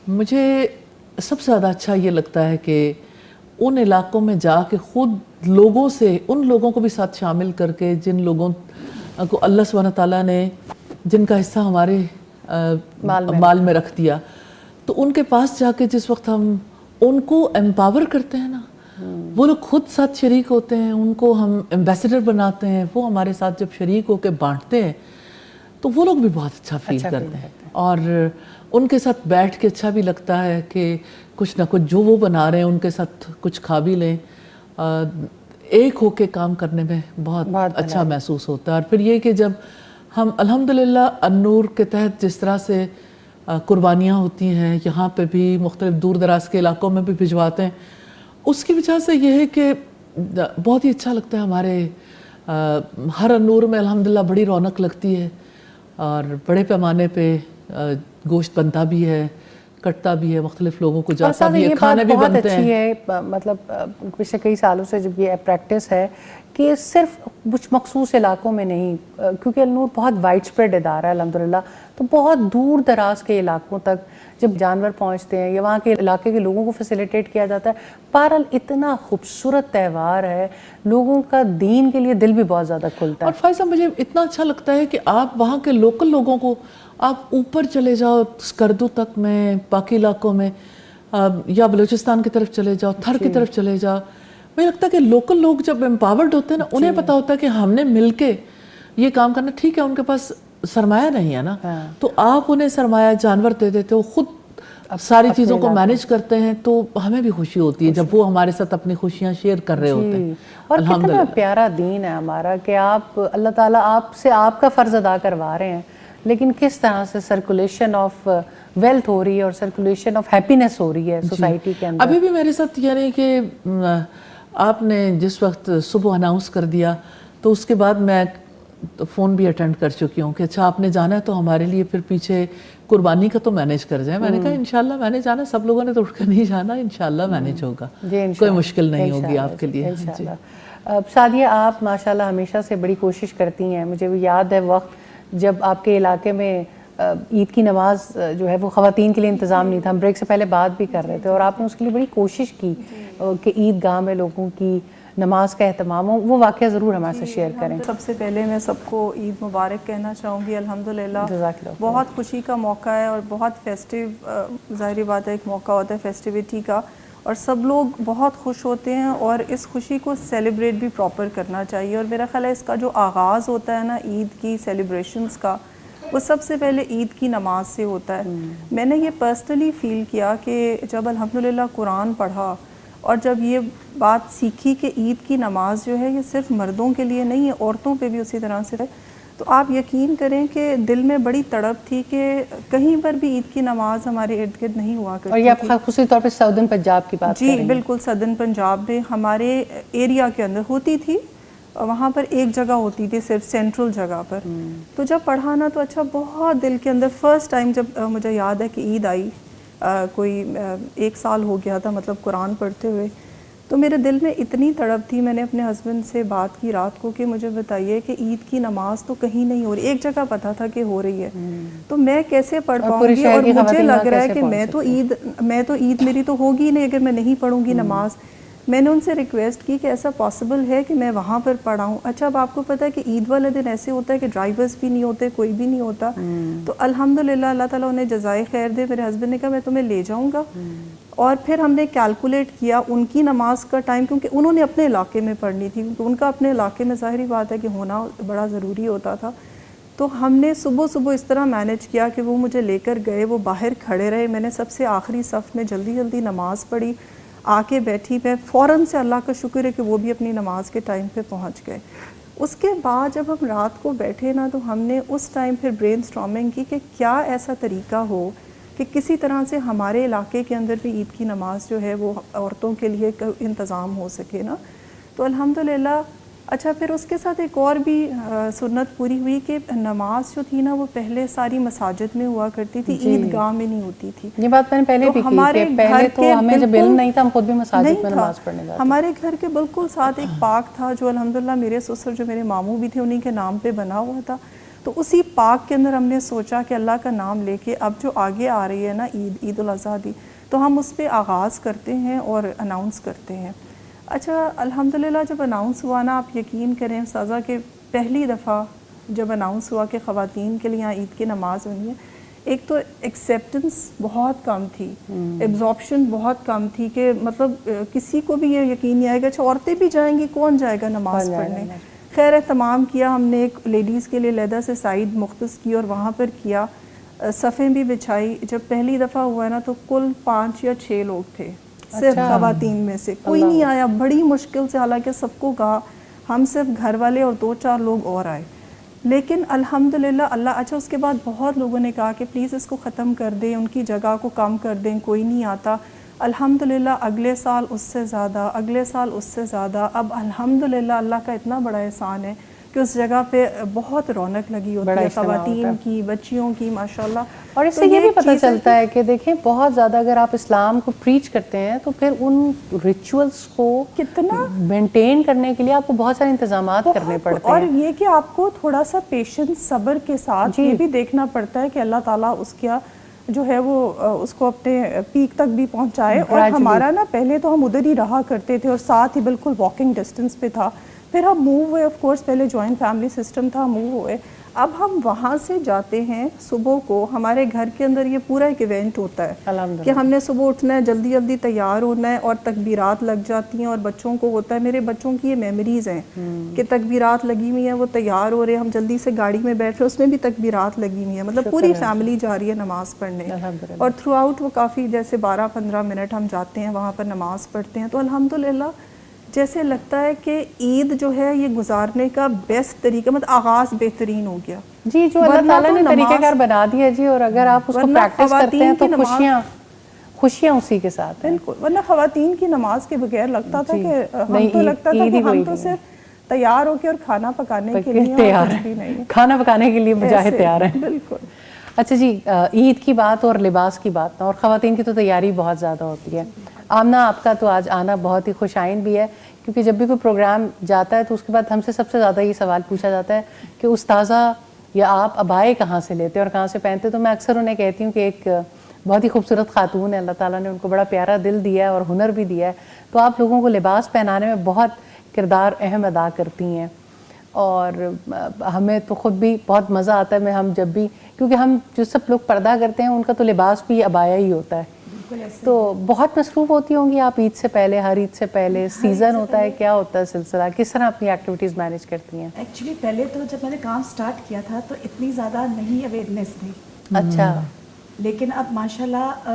مجھے سب سے زیادہ اچھا یہ لگتا ہے کہ ان علاقوں میں جا کے خود لوگوں سے, ان لوگوں کو بھی ساتھ شامل کر کے جن لوگوں کو اللہ سبحانہ تعالیٰ نے جن کا حصہ ہمارے مال میں رکھ دیا, تو ان کے پاس جا کے جس وقت ہم ان کو امپاور کرتے ہیں نا, وہ لوگ خود ساتھ شریک ہوتے ہیں, ان کو ہم ایمبیسڈر بناتے ہیں, وہ ہمارے ساتھ جب شریک ہو کے بانٹتے ہیں تو وہ لوگ بھی بہت اچھا فیل کرتے ہیں. اور ان کے ساتھ بیٹھ کے اچھا بھی لگتا ہے کہ کچھ نہ کچھ جو وہ بنا رہے ہیں ان کے ساتھ کچھ کھا بھی لیں. ایک ہو کے کام کرنے میں بہت اچھا محسوس ہوتا ہے. اور پھر یہ کہ جب ہم الحمدللہ النور کے تحت جس طرح سے قربانیاں ہوتی ہیں یہاں پہ بھی مختلف دور دراز کے علاقوں میں بھی بھجواتے ہیں, اس کی وجہ سے یہ ہے کہ بہت ہی اچھا لگتا ہے. ہمارے ہر النور میں الحمدللہ بڑی رونق لگتی ہے اور بڑے پیمانے پہ گوشت بنتا بھی ہے, کٹتا بھی ہے, مختلف لوگوں کو جاتا بھی ہے, کھانے بھی بنتے ہیں. یہ بات بہت اچھی ہے, مطلب پچھلے کئی سالوں سے جب یہ پریکٹس ہے کہ صرف کچھ مخصوص علاقوں میں نہیں, کیونکہ النور بہت وائڈ اسپریڈ ادارہ ہے الحمدللہ, تو بہت دور دراز کے علاقوں تک جب جانور پہنچتے ہیں یا وہاں کے علاقے کے لوگوں کو فیسیلیٹیٹ کیا جاتا ہے. بہرحال اتنا خوبصورت تہوار ہے, لوگوں کا دین کے لیے دل بھی بہت زیادہ کھلتا ہے. اور فائزہ مجھے اتنا اچھا لگتا ہے کہ آپ وہاں کے لوکل لوگوں کو, آپ اوپر چلے جاؤ اسکردو تک میں, باقی علاقوں میں, یا بلوچستان کی طرف چلے جاؤ, تھر کی طرف چلے جاؤ, مجھے لگتا ہے کہ لوکل لوگ جب امپاورڈ ہوتے ہیں نا, انہیں پتا ہوتا ہے کہ ہم نے مل کے یہ کام کرنا. ٹھیک ہے ان کے پاس سرمایہ نہیں ہے نا, تو آپ انہیں سرمایہ جانور دے دیتے ہو, خود ساری چیزوں کو مینیج کرتے ہیں, تو ہمیں بھی خوشی ہوتی ہے جب وہ ہمارے ساتھ اپنی خوشیاں شیئر کر رہے ہوتے ہیں. اور کتنا پیارا دین ہے ہمارا کہ آپ اللہ تعالیٰ آپ سے آپ کا فرض ادا کروا رہے ہیں, لیکن کس طرح سے سرکولیشن آف ویلتھ ہو رہی ہے اور سرکولیشن آف ہیپینس ہو رہی ہے سوسائٹی کے اندر. ابھی بھی میرے ساتھ یعنی کہ آپ نے جس وقت صبح اناؤنس کر دیا تو اس کے بعد میں فون بھی اٹینڈ کر چکی ہوں کہ اچھا آپ نے جانا ہے تو ہمارے لیے پھر پیچھے قربانی کا تو مینیج کر جائیں. میں نے کہا انشاءاللہ میں نے جانا, سب لوگوں نے تو اٹھ کر نہیں جانا, انشاءاللہ مینیج ہوگا, کوئی مشکل نہیں ہوگی آپ کے لیے. سعدیہ آپ ماشاءاللہ ہمیشہ سے بڑی کوشش کرتی ہیں. مجھے بھی یاد ہے وقت جب آپ کے علاقے میں عید کی نماز جو ہے وہ خواتین کے لیے انتظام نہیں تھا, ہم بریک سے پہلے بات بھی کر رہے تھے, اور آپ نے اس کے لیے بڑی کوشش کی کہ عید گاہ میں لوگوں کی نماز کا اہتمام ہو. وہ واقعہ ضرور ہمارے سے شیئر کریں. سب سے پہلے میں سب کو عید مبارک کہنا چاہوں گی. الحمدللہ بہت خوشی کا موقع ہے اور بہت فیسٹیو, ظاہری بات ہے ایک موقع ہوتا ہے فیسٹیوٹی کا, اور سب لوگ بہت خوش ہوتے ہیں اور اس خوشی کو سیلیبریٹ بھی پراپر کرنا چاہیے. اور میرا خیال ہے اس کا جو آغاز ہوتا ہے نا عید کی سیلیبریشنز کا, وہ سب سے پہلے عید کی نماز سے ہوتا ہے. میں نے یہ پرسنلی فیل کیا کہ جب الحمدللہ قرآن پڑھا اور جب یہ بات سیکھی کہ عید کی نماز جو ہے یہ صرف مردوں کے لیے نہیں ہے, عورتوں پہ بھی اسی طرح سے ہے, تو آپ یقین کریں کہ دل میں بڑی تڑپ تھی کہ کہیں پر بھی عید کی نماز ہمارے ارد گرد نہیں ہوا کرتی. اور یہ آپ خصوصی طور پہ ساؤدرن پنجاب کی بات کر رہی ہیں؟ جی بالکل, سدرن پنجاب میں ہمارے ایریا کے اندر ہوتی تھی, وہاں پر ایک جگہ ہوتی تھی صرف سینٹرل جگہ پر. تو جب پڑھانا تو اچھا بہت دل کے اندر فرسٹ ٹائم جب مجھے یاد ہے کہ عید آئی, کوئی 1 سال ہو گیا تھا مطلب قرآن پڑھتے ہوئے, تو میرے دل میں اتنی تڑپ تھی، میں نے اپنے ہسبینڈ سے بات کی رات کو کہ مجھے بتائیے کہ عید کی نماز تو کہیں نہیں ہو رہی، ایک جگہ پتہ تھا کہ ہو رہی ہے، تو میں کیسے پڑھ پاؤں گی؟ اور مجھے لگ رہا ہے کہ میں تو عید میری تو ہوگی نہیں اگر میں نہیں پڑھوں گی نماز۔ میں نے ان سے ریکویسٹ کی کہ ایسا پاسبل ہے کہ میں وہاں پر پڑھاؤں؟ اچھا اب آپ کو پتہ ہے کہ عید والے دن ایسے ہوتا ہے کہ ڈرائیورز بھی نہیں ہوتے، کوئی بھی نہیں ہوتا، تو الحمدللہ اللہ تعالیٰ انہیں جزائے خیر دے، میرے ہسبینڈ نے کہا میں تمہیں لے جاؤں گا، اور پھر ہم نے کیلکولیٹ کیا ان کی نماز کا ٹائم، کیونکہ انہوں نے اپنے علاقے میں پڑھنی تھی، کیونکہ ان کا اپنے علاقے میں ظاہری بات ہے کہ ہونا بڑا ضروری ہوتا تھا، تو ہم نے صبح اس طرح مینیج کیا کہ وہ مجھے لے کر گئے، وہ باہر کھڑے رہے، میں نے سب سے آخری صف میں جلدی نماز پڑھی، آ کے بیٹھی، میں فوراً سے اللہ کا شکر ہے کہ وہ بھی اپنی نماز کے ٹائم پہ پہنچ گئے۔ اس کے بعد جب ہم رات کو بیٹھے نا، تو ہم نے اس ٹائم پھر برین سٹارمنگ کی کہ کیا ایسا طریقہ ہو کہ کسی طرح سے ہمارے علاقے کے اندر بھی عید کی نماز جو ہے وہ عورتوں کے لیے انتظام ہو سکے نا، تو الحمدللہ۔ اچھا پھر اس کے ساتھ ایک اور بھی سنت پوری ہوئی کہ نماز جو تھی نا وہ پہلے ساری مساجد میں ہوا کرتی تھی، عید گاہ میں نہیں ہوتی تھی۔ یہ بات میں نے پہلے بھی کی کہ پہلے تو ہمیں جب علم نہیں تھا ہم خود بھی مساجد میں نماز پڑھنے جاتے۔ ہمارے گھر کے بالکل ساتھ ایک پارک تھا جو الحمدللہ میرے سسر جو میرے ماموں بھی تھے انہی کے نام پہ بنا ہوا تھا، تو اسی پارک کے اندر ہم نے سوچا کہ اللہ کا نام لے کے اب جو آگے آ رہی ہے نا عید الاضحیٰ، تو ہم اس پہ آغاز کرتے ہیں اور اناؤنس کرتے ہیں۔ اچھا الحمدللہ جب اناؤنس ہوا نا، آپ یقین کریں استاذہ کہ پہلی دفعہ جب اناؤنس ہوا کہ خواتین کے لیے یہاں عید کی نماز ہونی ہے، ایک تو ایکسیپٹنس بہت کم تھی، ایبزارپشن بہت کم تھی، کہ مطلب کسی کو بھی یہ یقین نہیں آئے گا اچھا عورتیں بھی جائیں گی، کون جائے گا نماز پڑھنے؟ خیر اہتمام کیا ہم نے، ایک لیڈیز کے لیے علیحدہ سے سائڈ مختص کی اور وہاں پر کیا، صفیں بھی بچھائی۔ جب پہلی دفعہ ہوا نا تو کل 5 یا 6 لوگ تھے، صرف خواتین میں سے کوئی نہیں آیا، بڑی مشکل سے، حالانکہ سب کو کہا، ہم صرف گھر والے اور 2-4 لوگ اور آئے، لیکن الحمدللہ اللہ۔ اچھا اس کے بعد بہت لوگوں نے کہا کہ پلیز اس کو ختم کر دیں، ان کی جگہ کو کم کر دیں، کوئی نہیں آتا۔ الحمدللہ اگلے سال اس سے زیادہ، اگلے سال اس سے زیادہ، اب الحمدللہ اللہ کا اتنا بڑا احسان ہے کہ اس جگہ پہ بہت رونق لگی ہوتی ہے، خواتین کی، بچیوں کی، ماشاءاللہ۔ اور اس سے یہ بھی پتہ چلتا ہے کہ دیکھیں بہت زیادہ اگر آپ اسلام کو پریچ کرتے ہیں تو پھر ان ریچولز کو کتنا مینٹین کرنے کے لیے آپ کو بہت سارے انتظامات کرنے پڑتے ہیں، اور یہ کہ آپ کو تھوڑا سا پیشنس، صبر کے ساتھ یہ بھی دیکھنا پڑتا ہے کہ اللہ تعالیٰ اس کا جو ہے وہ اس کو اپنے پیک تک بھی پہنچائے۔ اور ہمارا نا پہلے تو ہم ادھر ہی رہا کرتے تھے اور ساتھ ہی بالکل واکنگ ڈسٹنس پہ تھا، پھر ہم موو ہوئے، آف کورس پہلے جوائنٹ فیملی سسٹم تھا، موو ہوئے، اب ہم وہاں سے جاتے ہیں صبح کو، ہمارے گھر کے اندر یہ پورا ایک ایونٹ ہوتا ہے کہ ہم نے صبح اٹھنا ہے، جلدی تیار ہونا ہے، اور تکبیرات لگ جاتی ہیں، اور بچوں کو ہوتا ہے، میرے بچوں کی یہ میموریز ہیں کہ تکبیرات لگی ہوئی ہیں، وہ تیار ہو رہے ہیں، ہم جلدی سے گاڑی میں بیٹھ رہے ہیں، اس میں بھی تکبیرات لگی ہوئی ہیں، مطلب پوری فیملی جا رہی ہے نماز پڑھنے، اور تھرو آؤٹ وہ کافی جیسے 12-15 منٹ ہم جاتے ہیں وہاں پر نماز پڑھتے ہیں، تو الحمدللہ جیسے لگتا ہے کہ عید جو ہے یہ گزارنے کا بیسٹ طریقہ، مطلب آغاز بہترین ہو گیا جی، جو اللہ تعالیٰ نے طریقہ کار بنا دیا جی، اور اگر آپ اس کو پریکٹس کرتے ہیں تو خوشیاں اسی کے ساتھ ہیں۔ بالکل، ورنہ خواتین کی نماز کے بغیر لگتا تھا کہ ہم تو لگتا تھا کہ ہم تو صرف تیار ہو کے اور کھانا پکانے کے لیے تیار ہیں، کھانا پکانے کے لیے مجاہد تیار ہیں۔ بالکل۔ اچھا جی، عید کی بات اور لباس کی بات، اور خواتین کی تو تیاری بہت زیادہ ہوتی ہے۔ آمنہ آپ کا تو آج آنا بہت ہی خوش آئند بھی ہے، کیونکہ جب بھی کوئی پروگرام جاتا ہے تو اس کے بعد ہم سے سب سے زیادہ یہ سوال پوچھا جاتا ہے کہ استاذہ یا آپ عبائے کہاں سے لیتے اور کہاں سے پہنتے؟ تو میں اکثر انہیں کہتی ہوں کہ ایک بہت ہی خوبصورت خاتون ہے، اللہ تعالیٰ نے ان کو بڑا پیارا دل دیا ہے اور ہنر بھی دیا ہے، تو آپ لوگوں کو لباس پہنانے میں بہت کردار اہم ادا کرتی ہیں، اور ہمیں تو خود بھی بہت مزہ آتا ہے، ہم جب بھی، کیونکہ ہم جو سب لوگ پردہ کرتے ہیں ان کا تو لباس بھی عبایا ہی ہوتا ہے، تو بہت مصروف ہوتی ہوں گی آپ عید سے پہلے، ہر عید سے پہلے سیزن ہوتا ہے، کیا ہوتا ہے سلسلہ، کس طرح اپنی ایکٹیویٹیز مینیج کرتی ہیں؟ ایکچولی پہلے تو جب میں نے کام سٹارٹ کیا تھا تو اتنی زیادہ نہیں اویئرنیس تھی، اچھا، لیکن اب ماشاءاللہ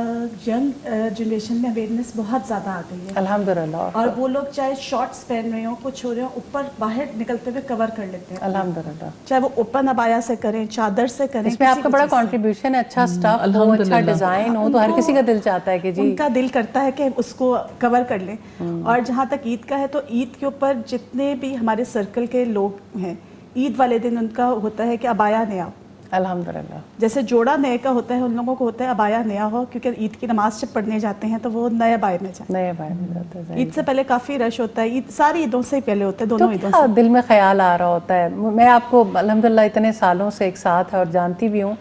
ینگ جنریشن میں اویئرنیس بہت زیادہ آ گئی ہے الحمدللہ، اور وہ لوگ چاہے شارٹس پہن رہے ہوں، کچھ ہو رہے ہوں، اوپر باہر نکلتے ہوئے کور کر لیتے ہیں الحمدللہ، چاہے وہ اوپن عبایا سے کریں، چادر سے کریں۔ اس میں آپ کا بڑا کنٹریبیوشن ہے، اچھا سٹف ہو، اچھا ڈیزائن ہو، تو ہر کسی کا دل چاہتا ہے کہ جی، ان کا دل کرتا ہے کہ اس کو کور کر لیں۔ اور جہاں تک عید کا ہے تو عید کے اوپر جتنے بھی ہمارے سرکل کے لوگ ہیں، عید والے دن ان کا ہوتا ہے کہ عبایا نے آپ الحمدللہ. جیسے جوڑا نئے کا ہوتا ہے، ان لوگوں کو ہوتا ہے ابایا نیا ہو، کیونکہ عید کی نماز جب پڑھنے جاتے ہیں تو وہ نئے ابائے میں جاتے ہیں. نئے ابائے میں جاتے ہیں. عید سے پہلے کافی رش ہوتا ہے، عید ساری عیدوں سے پہلے ہوتا ہے، دونوں عیدوں سے. دل میں خیال آ رہا ہوتا ہے. میں آپ کو الحمدللہ اتنے سالوں سے ایک ساتھ ہے اور جانتی بھی ہوں.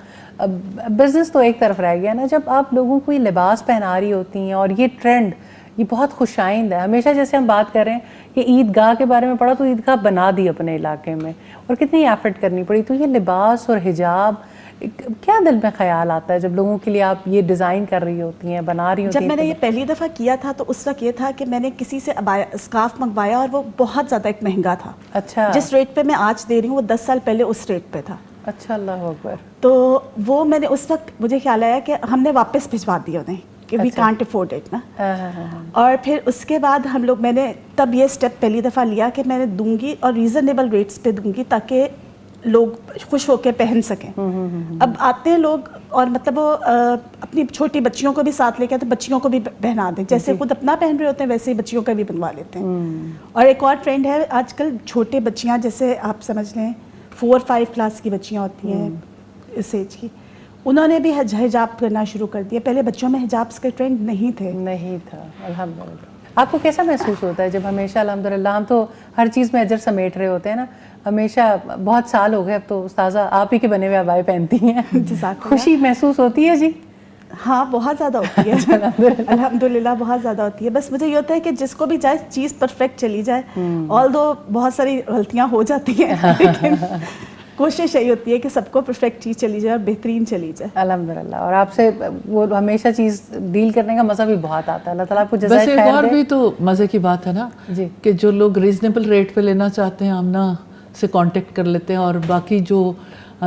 بزنس تو ایک طرف رہ گیا نا، جب آپ لوگوں کو یہ لباس پہنا رہی ہوتی ہیں اور یہ ٹرینڈ یہ بہت خوش آئند ہے. ہمیشہ جیسے ہم بات کر رہے ہیں کہ عید گاہ کے بارے میں پڑھا تو عید گاہ بنا دی اپنے علاقے میں، اور کتنی ایفرٹ کرنی پڑی. تو یہ لباس اور حجاب کیا دل میں خیال آتا ہے جب لوگوں کے لیے آپ یہ ڈیزائن کر رہی ہوتی ہیں، بنا رہی ہوتی ہیں؟ جب میں نے یہ پہلی دفعہ کیا تھا تو اس وقت یہ تھا کہ میں نے کسی سے اسکارف منگوایا اور وہ بہت زیادہ ایک مہنگا تھا. اچھا. جس ریٹ پہ میں آج دے رہی ہوں وہ 10 سال پہلے اس ریٹ پہ تھا. اچھا. اللہ اکبر. تو وہ میں نے اس وقت مجھے خیال آیا کہ ہم نے واپس بھجوا دیا انہیں کہ وی کانٹ افورڈ اٹ نا. اور پھر اس کے بعد میں نے تب یہ اسٹیپ پہلی دفعہ لیا کہ میں نے دوں گی اور ریزنیبل ریٹس پہ دوں گی تاکہ لوگ خوش ہو کے پہن سکیں. اب آتے ہیں لوگ اور مطلب وہ اپنی چھوٹی بچیوں کو بھی ساتھ لے کے آتے ہیں، بچیوں کو بھی پہنا دیں، جیسے خود اپنا پہن رہے ہوتے ہیں ویسے ہی بچیوں کا بھی بنوا لیتے ہیں. اور ایک اور ٹرینڈ ہے آج کل چھوٹے بچیاں، جیسے آپ سمجھ لیں 4-5 کلاس کی بچیاں ہوتی ہیں اس ایج کی، انہوں نے بھی حجاب کرنا شروع کر دیا. پہلے بچوں میں حجابس کے ٹرینڈ نہیں تھے. نہیں تھا. الحمدللہ. آپ کو کیسا محسوس ہوتا ہے جب ہمیشہ الحمدللہ ہم تو ہر چیز میں اجر سمیٹ رہے ہوتے ہیں نا، ہمیشہ بہت سال ہو گئے اب تو استاذہ آپ ہی کے بنے ہوئے ابائے پہنتی ہیں، خوشی محسوس ہوتی ہے؟ جی ہاں بہت زیادہ ہوتی ہے. الحمدللہ بہت زیادہ ہوتی ہے. بس مجھے یہ ہوتا ہے کہ جس کو بھی جائے چیز پرفیکٹ چلی جائے، آلدو بہت ساری غلطیاں ہو جاتی ہیں لیکن کوشش یہی ہوتی ہے کہ سب کو پرفیکٹ چیز چلی جائے اور بہترین چلی جائے. الحمدللہ. اور آپ سے وہ ہمیشہ چیز ڈیل کرنے کا مزہ بھی بہت آتا ہے. اللہ تعالیٰ آپ کو جزائے خیر دے. ایک اور بھی تو مزے کی بات ہے نا کہ جو لوگ ریزنیبل ریٹ پہ لینا چاہتے ہیں آمنہ سے کانٹیکٹ کر لیتے ہیں، اور باقی جو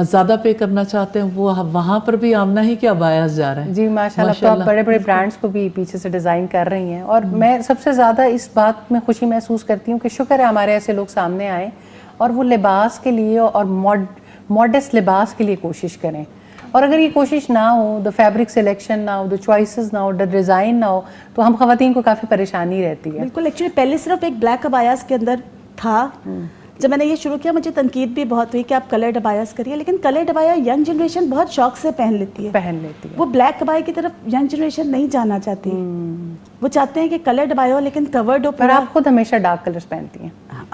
زیادہ پے کرنا چاہتے ہیں وہ وہاں پر بھی آمنہ ہی کیا بایاس جا رہے ہیں. جی ماشاءاللہ. تو آپ بڑے بڑے برانڈس کو بھی پیچھے سے ڈیزائن کر رہی ہیں، اور میں سب سے زیادہ اس بات میں خوشی محسوس کرتی ہوں کہ شکر ہے ہمارے ایسے لوگ سامنے آئے اور وہ لباس کے لیے اور ماڈسٹ لباس کے لیے کوشش کریں. اور اگر یہ کوشش نہ ہو، دا فیبرک سلیکشن نہ ہو، دا چوائسز نہ ہو، دا ڈیزائن نہ ہو، تو ہم خواتین کو کافی پریشانی رہتی ہے. بالکل. ایکچولی پہلے صرف ایک بلیک ابایاس کے اندر تھا. جب میں نے یہ شروع کیا مجھے تنقید بھی بہت ہوئی کہ آپ کلرڈ ابایاس کریے، لیکن کلرڈ ابایا ینگ جنریشن بہت شوق سے پہن لیتی ہے. وہ بلیک ابایا کی طرف ینگ جنریشن نہیں جانا چاہتی. وہ چاہتے ہیں کہ کلرڈ ابایا ہو لیکن کورڈ ہو. پر آپ خود ہمیشہ ڈارک کلرز پہنتی ہیں؟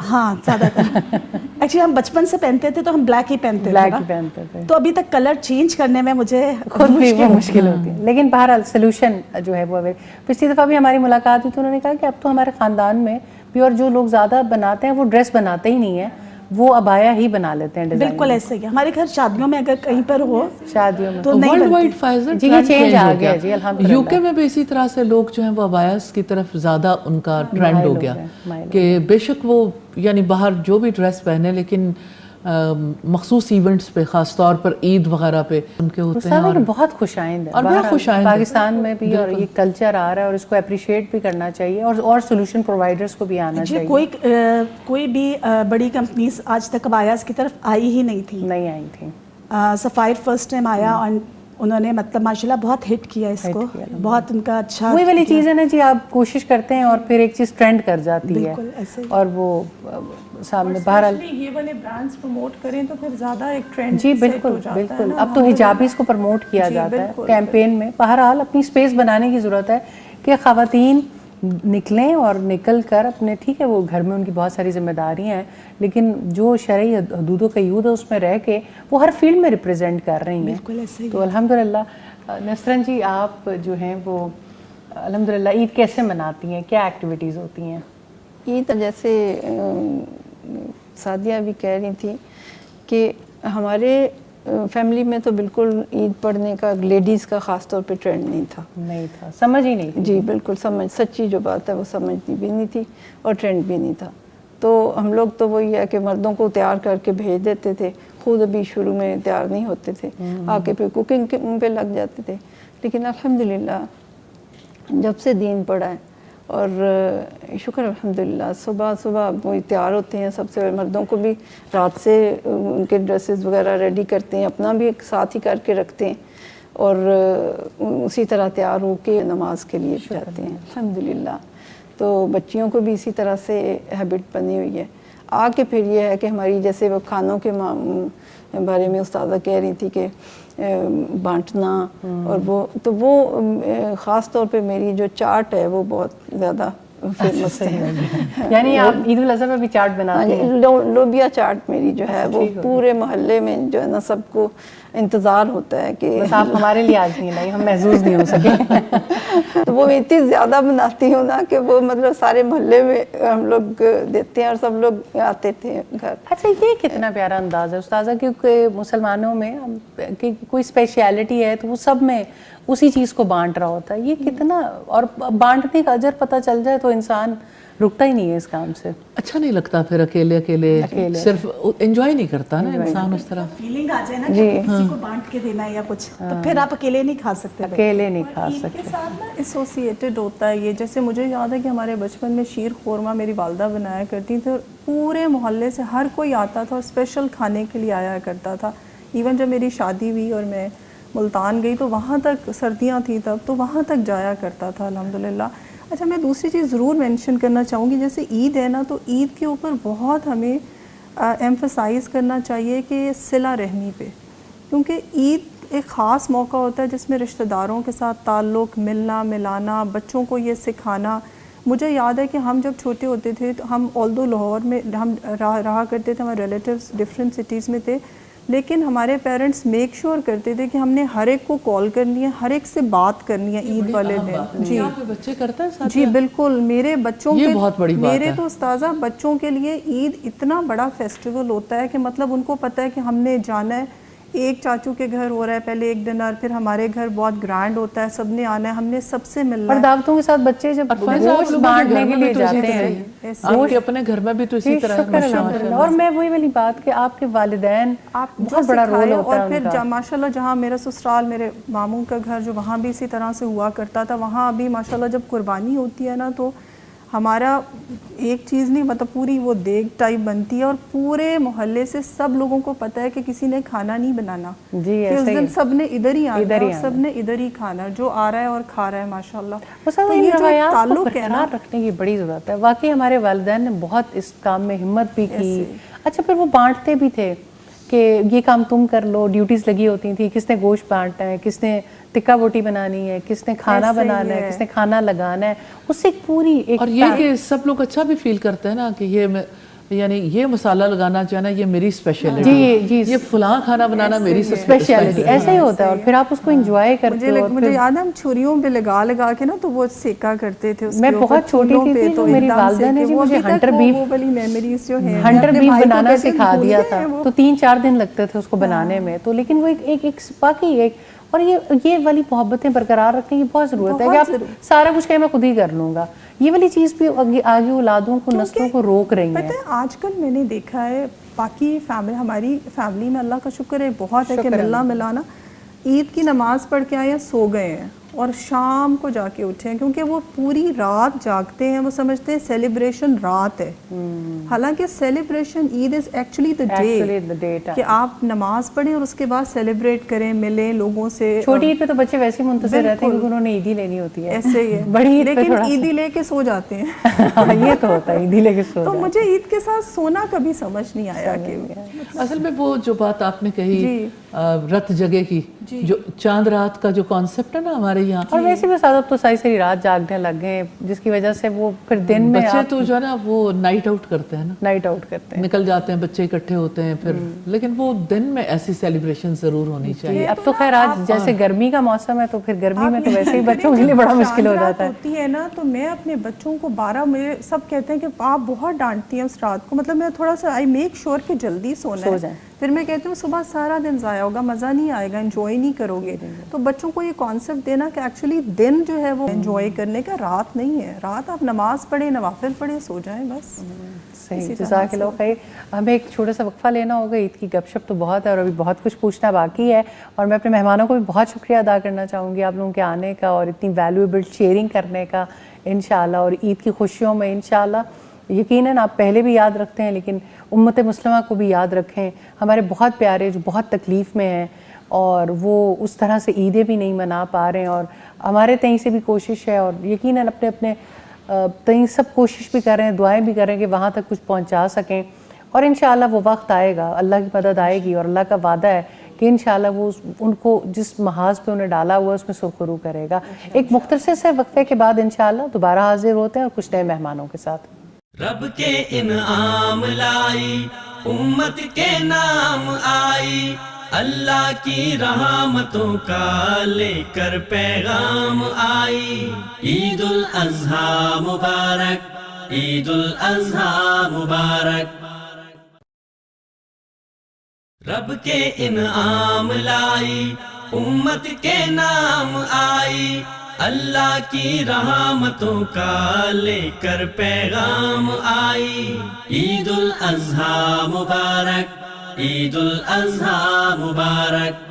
ہاں زیادہ تر. ایکچولی ہم بچپن سے پہنتے تھے تو ہم بلیک ہی پہنتے تھے، تو ابھی تک کلر چینج کرنے میں مجھے خود بھی مشکل ہوتی ہے. لیکن بہرحال سلوشن جو ہے وہ پچھلی دفعہ بھی ہماری ملاقات ہوئی تو انہوں نے کہا کہ اب تو ہمارے خاندان میں بھی اور جو لوگ زیادہ بناتے ہیں وہ ڈریس بناتے ہی نہیں ہیں، وہ ابایا ہی بنا لیتے ہیں. بالکل ایسے ہی ہمارے گھر شادیوں میں اگر کہیں پر ہو، شادیوں میں تو نہیں بنتی. جی یہ چینج آ گیا. جی الحمدللہ. یو کے میں بھی اسی طرح سے لوگ جو ہیں وہ ابایاس کی طرف زیادہ ان کا ٹرینڈ ہو گیا کہ بے شک وہ یعنی باہر جو بھی ڈریس پہنے لیکن مخصوص ایونٹس پہ، خاص طور پر عید وغیرہ پہ ان کے ہوتے ہیں. اور بہت خوش آئند ہے اور بہت خوش آئند پاکستان میں بھی، اور یہ کلچر آ رہا ہے اور اس کو اپریشیٹ بھی کرنا چاہیے، اور سولوشن پرووائڈرز کو بھی آنا چاہیے. کوئی بھی بڑی کمپنیز آج تک ابایاس کی طرف آئی ہی نہیں تھی. سفائر فرسٹ ٹائم آیا اور انہوں نے مطلب ماشاءاللہ بہت ہٹ کیا اس کو، بہت ان کا اچھا. وہی والی چیز ہے نا جی، آپ کوشش کرتے ہیں اور پھر ایک چیز ٹرینڈ کر جاتی ہے اور وہ سامنے بہرحال یہ والے برانڈز پروموٹ کریں تو پھر زیادہ ایک ٹرینڈ. جی بالکل بالکل. اب تو حجابیز کو پروموٹ کیا جاتا ہے کیمپین میں. بہرحال اپنی اسپیس بنانے کی ضرورت ہے کہ خواتین نکلیں اور نکل کر اپنے، ٹھیک ہے وہ گھر میں ان کی بہت ساری ذمہ داریاں ہیں لیکن جو شرعی حدود و قیود ہے اس میں رہ کے وہ ہر فیلڈ میں ریپرزینٹ کر رہی ہیں. تو الحمدللہ. نسرن جی آپ جو ہیں وہ الحمدللہ عید کیسے مناتی ہیں، کیا ایکٹیویٹیز ہوتی ہیں؟ عید جیسے سعدیہ بھی کہہ رہی تھی کہ ہمارے فیملی میں تو بالکل عید پڑھنے کا لیڈیز کا خاص طور پہ ٹرینڈ نہیں تھا، سمجھ ہی نہیں تھی. جی بالکل سچی جو بات ہے وہ سمجھتی بھی نہیں تھی اور ٹرینڈ بھی نہیں تھا. تو ہم لوگ تو وہی ہے کہ مردوں کو تیار کر کے بھیج دیتے تھے، خود ابھی شروع میں تیار نہیں ہوتے تھے، آ کے پھر کوکنگ پہ لگ جاتے تھے. لیکن الحمدللہ جب سے دین پڑھا ہے اور شکر الحمدللہ صبح وہ تیار ہوتے ہیں، سب سے مردوں کو بھی رات سے ان کے ڈریسز وغیرہ ریڈی کرتے ہیں، اپنا بھی ایک ساتھ ہی کر کے رکھتے ہیں اور اسی طرح تیار ہو کے نماز کے لیے جاتے ہیں الحمدللہ. تو بچیوں کو بھی اسی طرح سے ہیبٹ بنی ہوئی ہے. آ کے پھر یہ ہے کہ ہماری جیسے وہ کھانوں کے بارے میں استاذہ کہہ رہی تھی کہ بانٹنا اور وہ خاص طور پہ میری جو چاٹ ہے وہ بہت زیادہ فیمس ہے. یعنی آپ عید الاضحیٰ میں بھی چاٹ بناتے ہیں؟ لوبیا چاٹ میری جو ہے وہ پورے محلے میں جو ہے نا سب کو انتظار ہوتا ہے کہ بس آپ ہمارے لیے آج نہیں لائی، ہم محظوظ نہیں ہو سکے. تو وہ اتنی زیادہ بناتی ہوں نا کہ وہ مطلب سارے محلے میں ہم لوگ دیتے ہیں اور سب لوگ آتے تھے گھر. اچھا یہ کتنا پیارا انداز ہے استاذہ، کیونکہ مسلمانوں میں کوئی اسپیشیلٹی ہے تو وہ سب میں اسی چیز کو بانٹ رہا ہوتا ہے. یہ کتنا، اور بانٹنے کا اجر پتہ چل جائے تو انسان رکتا ہی نہیں ہے اس کام سے. اچھا نہیں لگتا پھر اکیلے صرف انجوائے نہیں کرتا نا انسان اس طرح. فیلنگ آ جائے نا کہ کسی کو بانٹ کے دینا ہے یا کچھ، تو پھر آپ اکیلے نہیں کھا سکتے. اکیلے نہیں کھا عید سکتے. کے ساتھ نا ایسوسیٹڈ ہوتا ہے یہ. جیسے مجھے یاد ہے کہ ہمارے بچپن میں شیر خورما میری والدہ بنایا کرتی تھی اور پورے محلے سے ہر کوئی آتا تھا اور اسپیشل کھانے کے لیے آیا کرتا تھا. ایون جب میری شادی ہوئی اور میں ملتان گئی تو وہاں تک سردیاں تھیں تب، تو وہاں تک جایا کرتا تھا الحمدللہ. اچھا میں دوسری چیز ضرور مینشن کرنا چاہوں گی، جیسے عید ہے نا تو عید کے اوپر بہت ہمیں ایمفسائز کرنا چاہیے کہ صلہ رحمی پہ، کیونکہ عید ایک خاص موقع ہوتا ہے جس میں رشتہ داروں کے ساتھ تعلق، ملنا ملانا، بچوں کو یہ سکھانا. مجھے یاد ہے کہ ہم جب چھوٹے ہوتے تھے تو ہم آلدو لاہور میں ہم رہا کرتے تھے، ہمارے ریلیٹیوز ڈفرینٹ سٹیز میں تھے، لیکن ہمارے پیرنٹس میک شور کرتے تھے کہ ہم نے ہر ایک کو کال کرنی ہے، ہر ایک سے بات کرنی ہے عید والے دن. جی بچے کرتے ہیں جی بالکل. میرے بچوں یہ کے بہت بڑی بات میرے ہے. تو استاذہ بچوں کے لیے عید اتنا بڑا فیسٹیول ہوتا ہے کہ مطلب ان کو پتہ ہے کہ ہم نے جانا ہے. ایک چاچو کے گھر ہو رہا ہے پہلے ایک ڈنر، پھر ہمارے گھر بہت گرینڈ ہوتا ہے، سب نے آنا ہے، ہم نے سب سے ملنا ہے. اور دعوتوں کے ساتھ بچے جب گوشت بانٹنے کے لیے جاتے ہیں، آپ کے اپنے گھر میں بھی تو اسی طرح ہے. اور میں وہی والی بات کہ آپ کے والدین بہت بڑا رول ہوتا ہے. اور پھر ماشاء اللہ جہاں میرا سسرال، میرے ماموں کا گھر جو وہاں بھی اسی طرح سے ہوا کرتا تھا، وہاں ابھی ماشاء اللہ جب قربانی ہوتی ہے نا تو ہمارا ایک چیز نہیں مطلب پوری وہ دیگ ٹائپ بنتی ہے اور پورے محلے سے سب لوگوں کو پتہ ہے کہ کسی نے کھانا نہیں بنانا. جی اس دن سب نے ادھر ہی آنا اور سب نے ادھر ہی کھانا، جو آ رہا ہے اور کھا رہا ہے ماشاءاللہ. تو یہ روایات کو برقرار رکھنے کی بڑی ضرورت ہے. واقعی ہمارے والدین نے بہت اس کام میں ہمت بھی کی. اچھا پھر وہ بانٹتے بھی تھے کہ یہ کام تم کر لو، ڈیوٹیز لگی ہوتی تھیں، کس نے گوشت بانٹنا ہے، کس نے ٹکا بوٹی بنانی ہے، کس نے کھانا بنانا ہے، کس نے کھانا لگانا ہے. اس سے پوری ایک، اور یہ کہ سب لوگ اچھا بھی فیل کرتے ہیں نا کہ یہ یعنی یہ مسالہ لگانا چاہنا یہ میری اسپیشلٹی، یہ فلاں کھانا بنانا میری اسپیشلٹی. ایسا ہی ہوتا ہے اور پھر آپ اس کو انجوائے کرتے ہو. مجھے یاد ہے ہم چھریوں پہ لگا کے نا تو وہ سیکا کرتے تھے. میں بہت چھوٹی تھی تو میری والدہ نے مجھے ہنٹر بیف بنانا سکھا دیا تھا. تو 3-4 دن لگتے تھے اس کو بنانے میں. تو لیکن وہ ایک باقی ایک، اور یہ والی محبتیں برقرار رکھنے کی بہت ضرورت ہے کہ آپ سارا کچھ کہ میں خود ہی کر لوں گا. یہ والی چیز بھی آگے اولادوں کو، نسلوں کو روک رہی ہے. پتہ ہے آج کل میں نے دیکھا ہے باقی ہماری فیملی میں اللہ کا شکر ہے بہت ہے کہ ملنا ملانا، عید کی نماز پڑھ کے آئے ہیں سو گئے ہیں اور شام کو جا کے اٹھے ہیں، کیونکہ وہ پوری رات جاگتے ہیں. وہ سمجھتے ہیں سیلیبریشن رات ہے، حالانکہ celebration Eid is actually the day کہ آپ نماز پڑھیں اور اس کے بعد سیلیبریٹ کریں، ملیں لوگوں سے. چھوٹی عید پہ تو بچے ویسے ہی منتظر رہتے ہیں کیونکہ انہوں نے عیدی لینی ہوتی ہے. ایسے ہی ہے بڑی، لیکن عیدی لے کے سو جاتے ہیں. یہ تو ہوتا ہے عیدی لے کے سو. تو مجھے عید کے ساتھ سونا کبھی سمجھ نہیں آیا کہ اصل میں وہ جو بات آپ نے کہی رت جگہ کی، جو چاند رات کا جو کانسیپٹ ہے نا ہمارے یہاں، اور ویسے بھی سادہ تو ساری رات جاگنے لگ گئے جس کی وجہ سے وہ پھر دن میں بچے تو جو ہے نا وہ نائٹ آؤٹ کرتے ہیں نا، نائٹ آؤٹ کرتے ہیں، نکل جاتے ہیں بچے اکٹھے ہوتے ہیں پھر. لیکن وہ دن میں ایسی سیلیبریشن ضرور ہونی چاہیے. اب تو خیر آج جیسے گرمی کا موسم ہے تو پھر گرمی میں تو ویسے ہی بچوں کے لیے بڑا مشکل ہو جاتا ہے. ہوتی ہے نا تو میں اپنے بچوں کو 12 میرے سب کہتے ہیں کہ آپ بہت ڈانٹتی ہیں اس رات کو، مطلب میں تھوڑا سا آئی میک شور کہ جلدی سونا ہے. پھر میں کہتی ہوں صبح سارا دن ضائع ہوگا، مزہ نہیں آئے گا، انجوائے نہیں کرو گے. تو بچوں کو یہ کانسیپٹ دینا کہ ایکچولی دن جو ہے وہ انجوائے کرنے کا، رات نہیں ہے. رات آپ نماز پڑھیں، نوافل پڑھیں، سو جائیں بس. صحیح، جزاک اللہ خیر. ہمیں ایک چھوٹا سا وقفہ لینا ہوگا. عید کی گپ شپ تو بہت ہے اور ابھی بہت کچھ پوچھنا باقی ہے، اور میں اپنے مہمانوں کو بھی بہت شکریہ ادا کرنا چاہوں گی آپ لوگوں کے آنے کا اور اتنی ویلیویبل شیئرنگ کرنے کا انشاءاللہ. اور عید کی خوشیوں میں انشاءاللہ یقیناً آپ پہلے بھی یاد رکھتے ہیں لیکن امت مسلمہ کو بھی یاد رکھیں. ہمارے بہت پیارے جو بہت تکلیف میں ہیں اور وہ اس طرح سے عیدیں بھی نہیں منا پا رہے ہیں، اور ہمارے تئیں سے بھی کوشش ہے اور یقیناً اپنے تئیں سب کوشش بھی کر رہے ہیں، دعائیں بھی کر رہے ہیں کہ وہاں تک کچھ پہنچا سکیں. اور انشاءاللہ وہ وقت آئے گا، اللہ کی مدد آئے گی، اور اللہ کا وعدہ ہے کہ انشاءاللہ وہ ان کو جس محاذ پہ انہیں ڈالا ہوا اس میں سرخرو کرے گا۔ ایک مختصر سے وقفے کے بعد انشاءاللہ دوبارہ حاضر ہوتے ہیں اور کچھ نئے مہمانوں کے ساتھ۔ رب کے انعام لائی، امت کے نام آئی، اللہ کی رحمتوں کا لے کر پیغام آئی۔ عید الاضحیٰ مبارک، عید الاضحیٰ مبارک۔ رب کے انعام لائی، امت کے نام آئی، اللہ کی رحمتوں کا لے کر پیغام آئی۔ عید الاضحیٰ مبارک، عید الاضحیٰ مبارک۔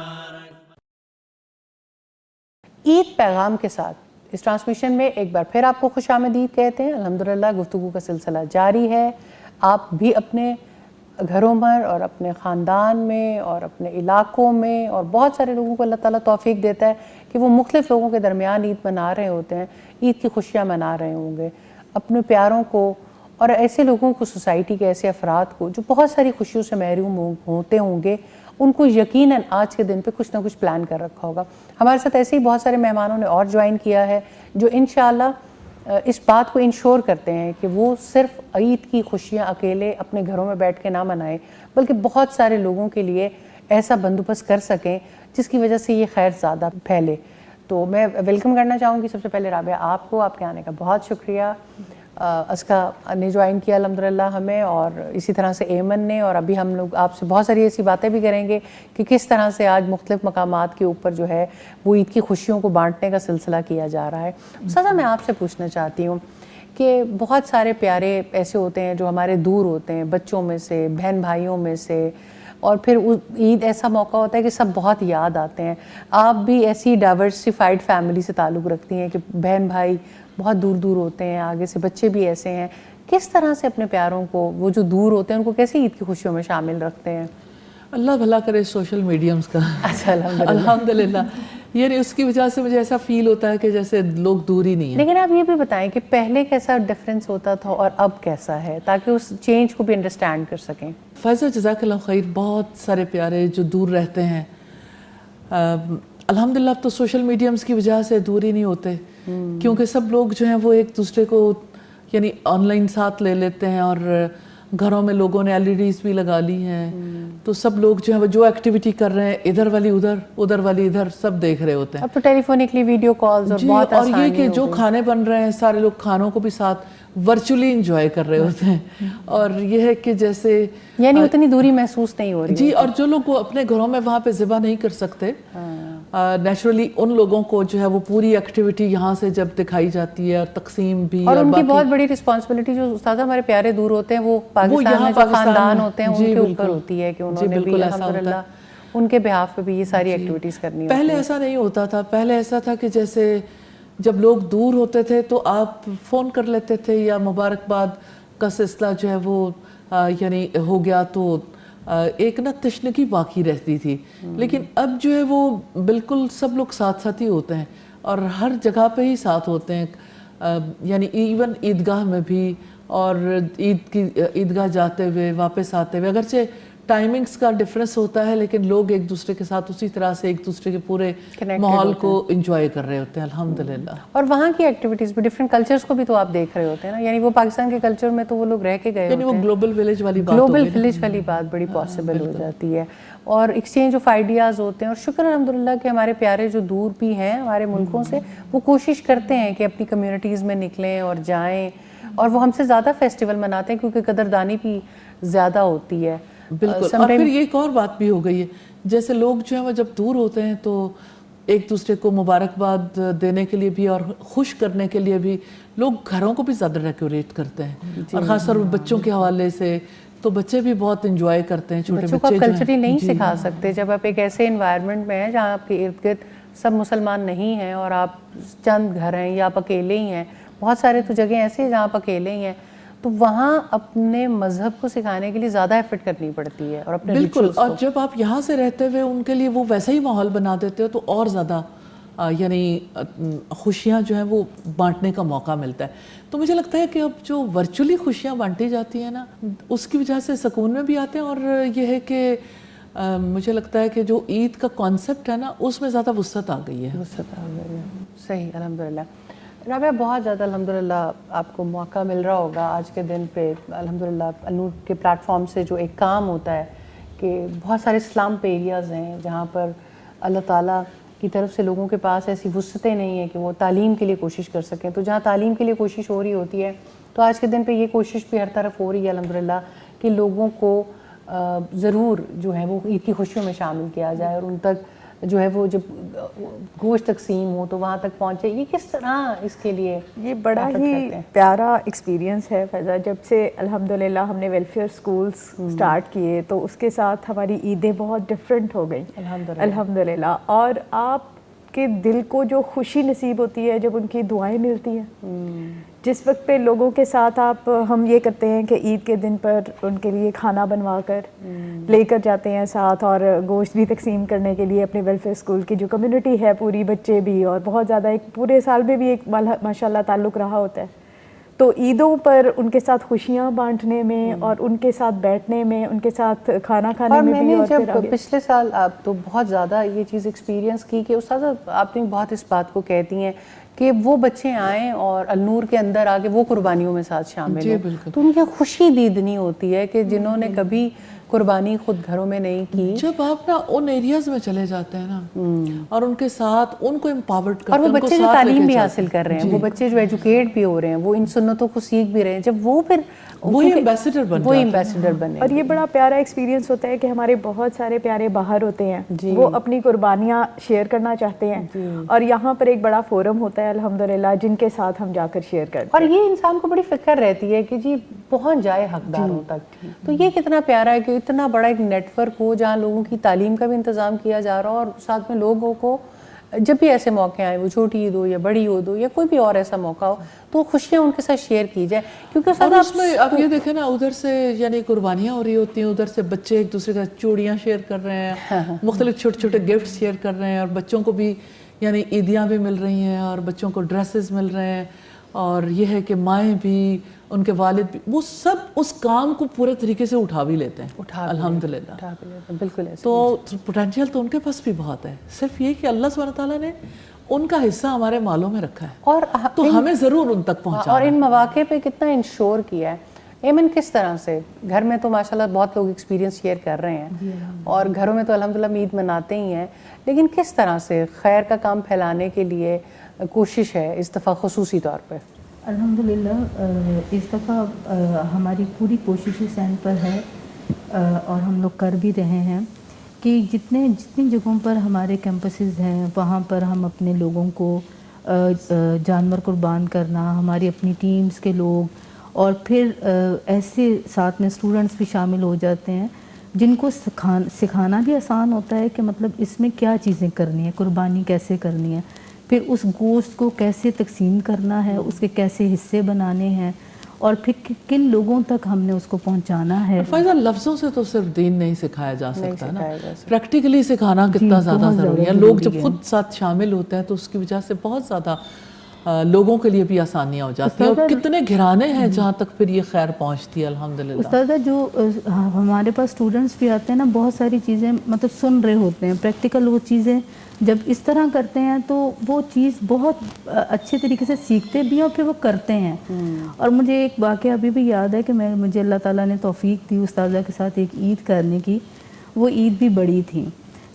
عید پیغام کے ساتھ اس ٹرانسمیشن میں ایک بار پھر آپ کو خوش آمدید کہتے ہیں۔ الحمدللہ گفتگو کا سلسلہ جاری ہے۔ آپ بھی اپنے گھروں پر اور اپنے خاندان میں اور اپنے علاقوں میں، اور بہت سارے لوگوں کو اللہ تعالیٰ توفیق دیتا ہے کہ وہ مختلف لوگوں کے درمیان عید منا رہے ہوتے ہیں، عید کی خوشیاں منا رہے ہوں گے، اپنے پیاروں کو اور ایسے لوگوں کو، سوسائٹی کے ایسے افراد کو جو بہت ساری خوشیوں سے محروم ہوتے ہوں گے، ان کو یقیناً آج کے دن پہ کچھ نہ کچھ پلان کر رکھا ہوگا۔ ہمارے ساتھ ایسے ہی بہت سارے مہمانوں نے اور جوائن کیا ہے جو انشاءاللہ اس بات کو انشور کرتے ہیں کہ وہ صرف عید کی خوشیاں اکیلے اپنے گھروں میں بیٹھ کے نہ منائیں، بلکہ بہت سارے لوگوں کے لیے ایسا بندوبست کر سکیں جس کی وجہ سے یہ خیر زیادہ پھیلے۔ تو میں ویلکم کرنا چاہوں گی سب سے پہلے رابعہ آپ کو، آپ کے آنے کا بہت شکریہ۔ اسکا نے جوائن کیا الحمدللہ ہمیں، اور اسی طرح سے ایمن نے، اور ابھی ہم لوگ آپ سے بہت ساری ایسی باتیں بھی کریں گے کہ کس طرح سے آج مختلف مقامات کے اوپر جو ہے وہ عید کی خوشیوں کو بانٹنے کا سلسلہ کیا جا رہا ہے۔ استاذہ میں آپ سے پوچھنا چاہتی ہوں کہ بہت سارے پیارے ایسے ہوتے ہیں جو ہمارے دور ہوتے ہیں، بچوں میں سے، بہن بھائیوں میں سے، اور پھر عید ایسا موقع ہوتا ہے کہ سب بہت یاد آتے ہیں۔ آپ بھی ایسی ڈائیورسیفائڈ فیملی سے تعلق رکھتی ہیں کہ بہن بھائی بہت دور دور ہوتے ہیں، آگے سے بچے بھی ایسے ہیں، کس طرح سے اپنے پیاروں کو، وہ جو دور ہوتے ہیں ان کو کیسے عید کی خوشیوں میں شامل رکھتے ہیں؟ اللہ بھلا کرے سوشل میڈیمز کا، اچھا الحمدللہ، یعنی اس کی وجہ سے مجھے ایسا فیل ہوتا ہے کہ جیسے لوگ دور ہی نہیں ہیں۔ لیکن آپ یہ بھی بتائیں کہ پہلے کیسا ڈفرینس ہوتا تھا اور اب کیسا ہے، تاکہ اس چینج کو بھی انڈرسٹینڈ کر سکیں۔ فائزہ جزاک اللہ خیر، بہت سارے پیارے جو دور رہتے ہیں الحمدللہ اب تو سوشل میڈیمز کی وجہ سے دور ہی نہیں ہوتے، کیونکہ سب لوگ جو ہیں وہ ایک دوسرے کو یعنی آن لائن ساتھ لے لیتے ہیں، اور گھروں میں لوگوں نے LEDs بھی لگا لی ہیں، تو سب لوگ جو ہیں جو ایکٹیویٹی کر رہے ہیں ادھر والی ادھر، ادھر والی ادھر، سب دیکھ رہے ہوتے ہیں۔ اب تو ٹیلی فونکلی ویڈیو کالز اور بہت اور یہ کہ جو کھانے بن رہے ہیں سارے لوگ کھانوں کو بھی ساتھ ورچولی انجوائے کر رہے ہوتے ہیں، اور یہ ہے کہ جیسے یعنی اتنی دوری محسوس نہیں ہو رہی جی۔ اور جو لوگ اپنے گھروں میں وہاں پہ ذبح نہیں کر سکتے، نیچرلی ان لوگوں کو جو ہے وہ پوری ایکٹیویٹی یہاں سے جب دکھائی جاتی ہے، اور تقسیم بھی، اور ان کی بہت بڑی رسپانسبلٹی جو استاد ہمارے پیارے دور ہوتے ہیں وہ پاکستان میں جو خاندان ہوتے ہیں ان کے اوپر ہوتی ہے کہ انہوں نے بھی الحمدللہ ان کے بہاف پہ بھی یہ ساری ایکٹیویٹیز کرنی ہوتی ہیں۔ پہلے ایسا نہیں ہوتا تھا، پہلے ایسا تھا کہ جیسے جب لوگ دور ہوتے تھے تو آپ فون کر لیتے تھے، یا مبارکباد کا سلسلہ جو ہے وہ یعنی ہو گیا تو ایک نا تشنگی باقی رہتی تھی، لیکن اب جو ہے وہ بالکل سب لوگ ساتھ ساتھ ہی ہوتے ہیں، اور ہر جگہ پہ ہی ساتھ ہوتے ہیں، یعنی ایون عیدگاہ میں بھی، اور عیدگاہ جاتے ہوئے واپس آتے ہوئے، اگرچہ ٹائمنگز کا ڈفرینس ہوتا ہے لیکن لوگ ایک دوسرے کے ساتھ اسی طرح سے ایک دوسرے کے پورے ماحول کو انجوائے کر رہے ہوتے ہیں الحمدللہ۔ اور وہاں کی ایکٹیویٹیز بھی ڈفرینٹ کلچرز کو بھی تو آپ دیکھ رہے ہوتے ہیں نا، یعنی وہ پاکستان کے کلچر میں تو وہ لوگ رہ کے گئے یعنی وہ گلوبل ولیج والی بات، گلوبل ولیج والی بات بڑی پاسبل ہو جاتی ہے، اور ایکسچینج آف آئیڈیاز ہوتے ہیں۔ اور شکر الحمدللہ کہ ہمارے پیارے جو دور بھی ہیں ہمارے ملکوں سے، وہ کوشش کرتے ہیں کہ اپنی کمیونٹیز میں نکلیں اور جائیں، اور وہ ہم سے زیادہ فیسٹیول مناتے ہیں کیونکہ قدردانی بھی زیادہ ہوتی ہے۔ بالکل، اور پھر یہ ایک اور بات بھی ہو گئی ہے، جیسے لوگ جو ہیں وہ جب دور ہوتے ہیں تو ایک دوسرے کو مبارکباد دینے کے لیے بھی اور خوش کرنے کے لیے بھی لوگ گھروں کو بھی زیادہ ڈیکوریٹ کرتے ہیں، اور خاص طور پر بچوں کے حوالے سے تو بچے بھی بہت انجوائے کرتے ہیں۔ چھوٹے بچوں کو آپ کلچرلی نہیں سکھا سکتے جب آپ ایک ایسے انوائرمنٹ میں ہیں جہاں آپ کے ارد گرد سب مسلمان نہیں ہیں اور آپ چند گھر ہیں یا آپ اکیلے ہی ہیں، بہت سارے تو جگہیں ایسے ہیں جہاں آپ اکیلے ہی ہیں، تو وہاں اپنے مذہب کو سکھانے کے لیے زیادہ ایفرٹ کرنی پڑتی ہے، اور اپنے بالکل، اور جب آپ یہاں سے رہتے ہوئے ان کے لیے وہ ویسا ہی ماحول بنا دیتے ہو تو اور زیادہ یعنی خوشیاں جو ہیں وہ بانٹنے کا موقع ملتا ہے. تو مجھے لگتا ہے کہ اب جو ورچولی خوشیاں بانٹی جاتی ہیں نا اس کی وجہ سے سکون میں بھی آتے ہیں, اور یہ ہے کہ مجھے لگتا ہے کہ جو عید کا کانسیپٹ ہے نا اس میں زیادہ وسعت آ گئی ہے. وسعت آ گئی ہے, صحیح, الحمدللہ. رابعہ, بہت زیادہ الحمدللہ آپ کو موقع مل رہا ہوگا آج کے دن پہ الحمدللہ النور کے پلیٹ فارم سے جو ایک کام ہوتا ہے کہ بہت سارے اسلام پہ ایریاز ہیں جہاں پر اللہ تعالیٰ کی طرف سے لوگوں کے پاس ایسی وسعتیں نہیں ہیں کہ وہ تعلیم کے لیے کوشش کر سکیں. تو جہاں تعلیم کے لیے کوشش ہو رہی ہوتی ہے تو آج کے دن پہ یہ کوشش بھی ہر طرف ہو رہی ہے الحمدللہ کہ لوگوں کو ضرور جو ہے وہ عید کی خوشیوں میں شامل کیا جائے, اور ان تک جو ہے وہ جب گوشت تقسیم ہو تو وہاں تک پہنچے. یہ کس طرح اس کے لیے یہ بڑا ہی پیارا ایکسپیرینس ہے فیضا. جب سے الحمدللہ ہم نے ویلفیئر سکولز سٹارٹ کیے تو اس کے ساتھ ہماری عیدیں بہت ڈفرینٹ ہو گئیں الحمدللہ. اور آپ کے دل کو جو خوشی نصیب ہوتی ہے جب ان کی دعائیں ملتی ہیں, جس وقت پہ لوگوں کے ساتھ ہم یہ کرتے ہیں کہ عید کے دن پر ان کے لیے کھانا بنوا کر لے کر جاتے ہیں ساتھ, اور گوشت بھی تقسیم کرنے کے لیے اپنے ویلفیئر اسکول کی جو کمیونٹی ہے پوری, بچے بھی, اور بہت زیادہ ایک پورے سال میں بھی ایک ماشاءاللہ تعلق رہا ہوتا ہے. تو عیدوں پر ان کے ساتھ خوشیاں بانٹنے میں اور ان کے ساتھ بیٹھنے میں, ان کے ساتھ کھانا کھانے میں بھی. اور میں جب پچھلے سال آپ تو بہت زیادہ یہ چیز ایکسپیرینس کی کہ استاذہ آپ نے بہت اس بات کو کہتی ہیں کہ وہ بچے آئیں اور النور کے اندر آگے وہ قربانیوں میں ساتھ شامل ہوں, تو ان کی خوشی دیدنی ہوتی ہے کہ جنہوں نے کبھی قربانی خود گھروں میں نہیں کی. جب آپ نا ان ایریاز میں چلے جاتے ہیں نا اور ان کے ساتھ ان کو امپاورڈ کرتے ہیں, اور وہ بچے جو تعلیم بھی حاصل کر رہے ہیں, وہ بچے جو ایجوکیٹ بھی ہو رہے ہیں, وہ ان سنتوں کو سیکھ بھی رہے ہیں, جب وہ پھر وہی ایمبیسیڈر بنے. اور یہ بڑا پیارا ایکسپیرینس ہوتا ہے کہ ہمارے بہت سارے پیارے باہر ہوتے ہیں, وہ اپنی قربانیاں شیئر کرنا چاہتے ہیں, اور یہاں پر ایک بڑا فورم ہوتا ہے الحمدللہ جن کے ساتھ ہم جا کر شیئر کرتے ہیں. اور یہ انسان کو بڑی فکر رہتی ہے کہ جی پہنچ جائے حقداروں تک. تو یہ کتنا پیارا ہے کہ اتنا بڑا ایک نیٹ ورک ہو جہاں لوگوں کی تعلیم کا بھی انتظام کیا جا رہا ہو, اور ساتھ میں لوگوں کو جب بھی ایسے موقع آئیں, وہ چھوٹی عید ہو یا بڑی عید ہو یا کوئی بھی اور ایسا موقع ہو, تو خوشیاں ان کے ساتھ شیئر کی جائے. کیونکہ اس میں آپ یہ دیکھیں نا ادھر سے یعنی قربانیاں ہو رہی ہوتی ہیں, ادھر سے بچے ایک دوسرے کا چوڑیاں شیئر کر رہے ہیں, مختلف چھوٹے چھوٹے گفٹ شیئر کر رہے ہیں, اور بچوں کو بھی یعنی عیدیاں بھی مل رہی ہیں اور بچوں کو ڈریسز مل رہے ہیں, اور یہ ہے کہ مائیں بھی, ان کے والد بھی, وہ سب اس کام کو پورے طریقے سے اٹھا بھی لیتے ہیں الحمدللہ. بالکل. تو پوٹینشیل تو ان کے پاس بھی بہت ہے, صرف یہ کہ اللہ سبحانہ تعالیٰ نے ان کا حصہ ہمارے مالوں میں رکھا ہے, اور تو ہمیں ضرور ان تک پہنچانا. اور ان مواقع پہ کتنا انشور کیا ہے. ایمن کس طرح سے گھر میں تو ماشاءاللہ بہت لوگ ایکسپیرینس شیئر کر رہے ہیں, اور گھروں میں تو الحمدللہ عید مناتے ہی ہیں, لیکن کس طرح سے خیر کا کام پھیلانے کے لیے کوشش ہے اس دفعہ خصوصی طور پہ؟ الحمدللہ اس دفعہ ہماری پوری کوشش اس اینڈ پر ہے, اور ہم لوگ کر بھی رہے ہیں کہ جتنی جگہوں پر ہمارے کیمپسز ہیں وہاں پر ہم اپنے لوگوں کو جانور قربان کرنا, ہماری اپنی ٹیمز کے لوگ, اور پھر ایسے ساتھ میں اسٹوڈنٹس بھی شامل ہو جاتے ہیں جن کو سکھانا بھی آسان ہوتا ہے کہ مطلب اس میں کیا چیزیں کرنی ہیں, قربانی کیسے کرنی ہے, پھر اس گوشت کو کیسے تقسیم کرنا ہے, اس کے کیسے حصے بنانے ہیں, اور پھر کن لوگوں تک ہم نے اس کو پہنچانا ہے. فائزہ لفظوں سے تو صرف دین نہیں سکھایا جا سکتا نا, پریکٹیکلی سکھانا کتنا زیادہ ضروری ہے. لوگ جب خود ساتھ شامل ہوتے ہیں تو اس کی وجہ سے بہت زیادہ لوگوں کے لیے بھی آسانیاں ہو جاتی ہیں, اور کتنے گھرانے ہیں جہاں تک پھر یہ خیر پہنچتی ہے الحمدللہ. استاذہ جو ہمارے پاس اسٹوڈنٹس بھی آتے ہیں نا, بہت ساری چیزیں مطلب سن رہے ہوتے ہیں, پریکٹیکل وہ چیزیں جب اس طرح کرتے ہیں تو وہ چیز بہت اچھے طریقے سے سیکھتے بھی ہیں اور پھر وہ کرتے ہیں. اور مجھے ایک واقعہ ابھی بھی یاد ہے کہ مجھے اللہ تعالیٰ نے توفیق دی استاذہ کے ساتھ ایک عید کرنے کی. وہ عید بھی بڑی تھی,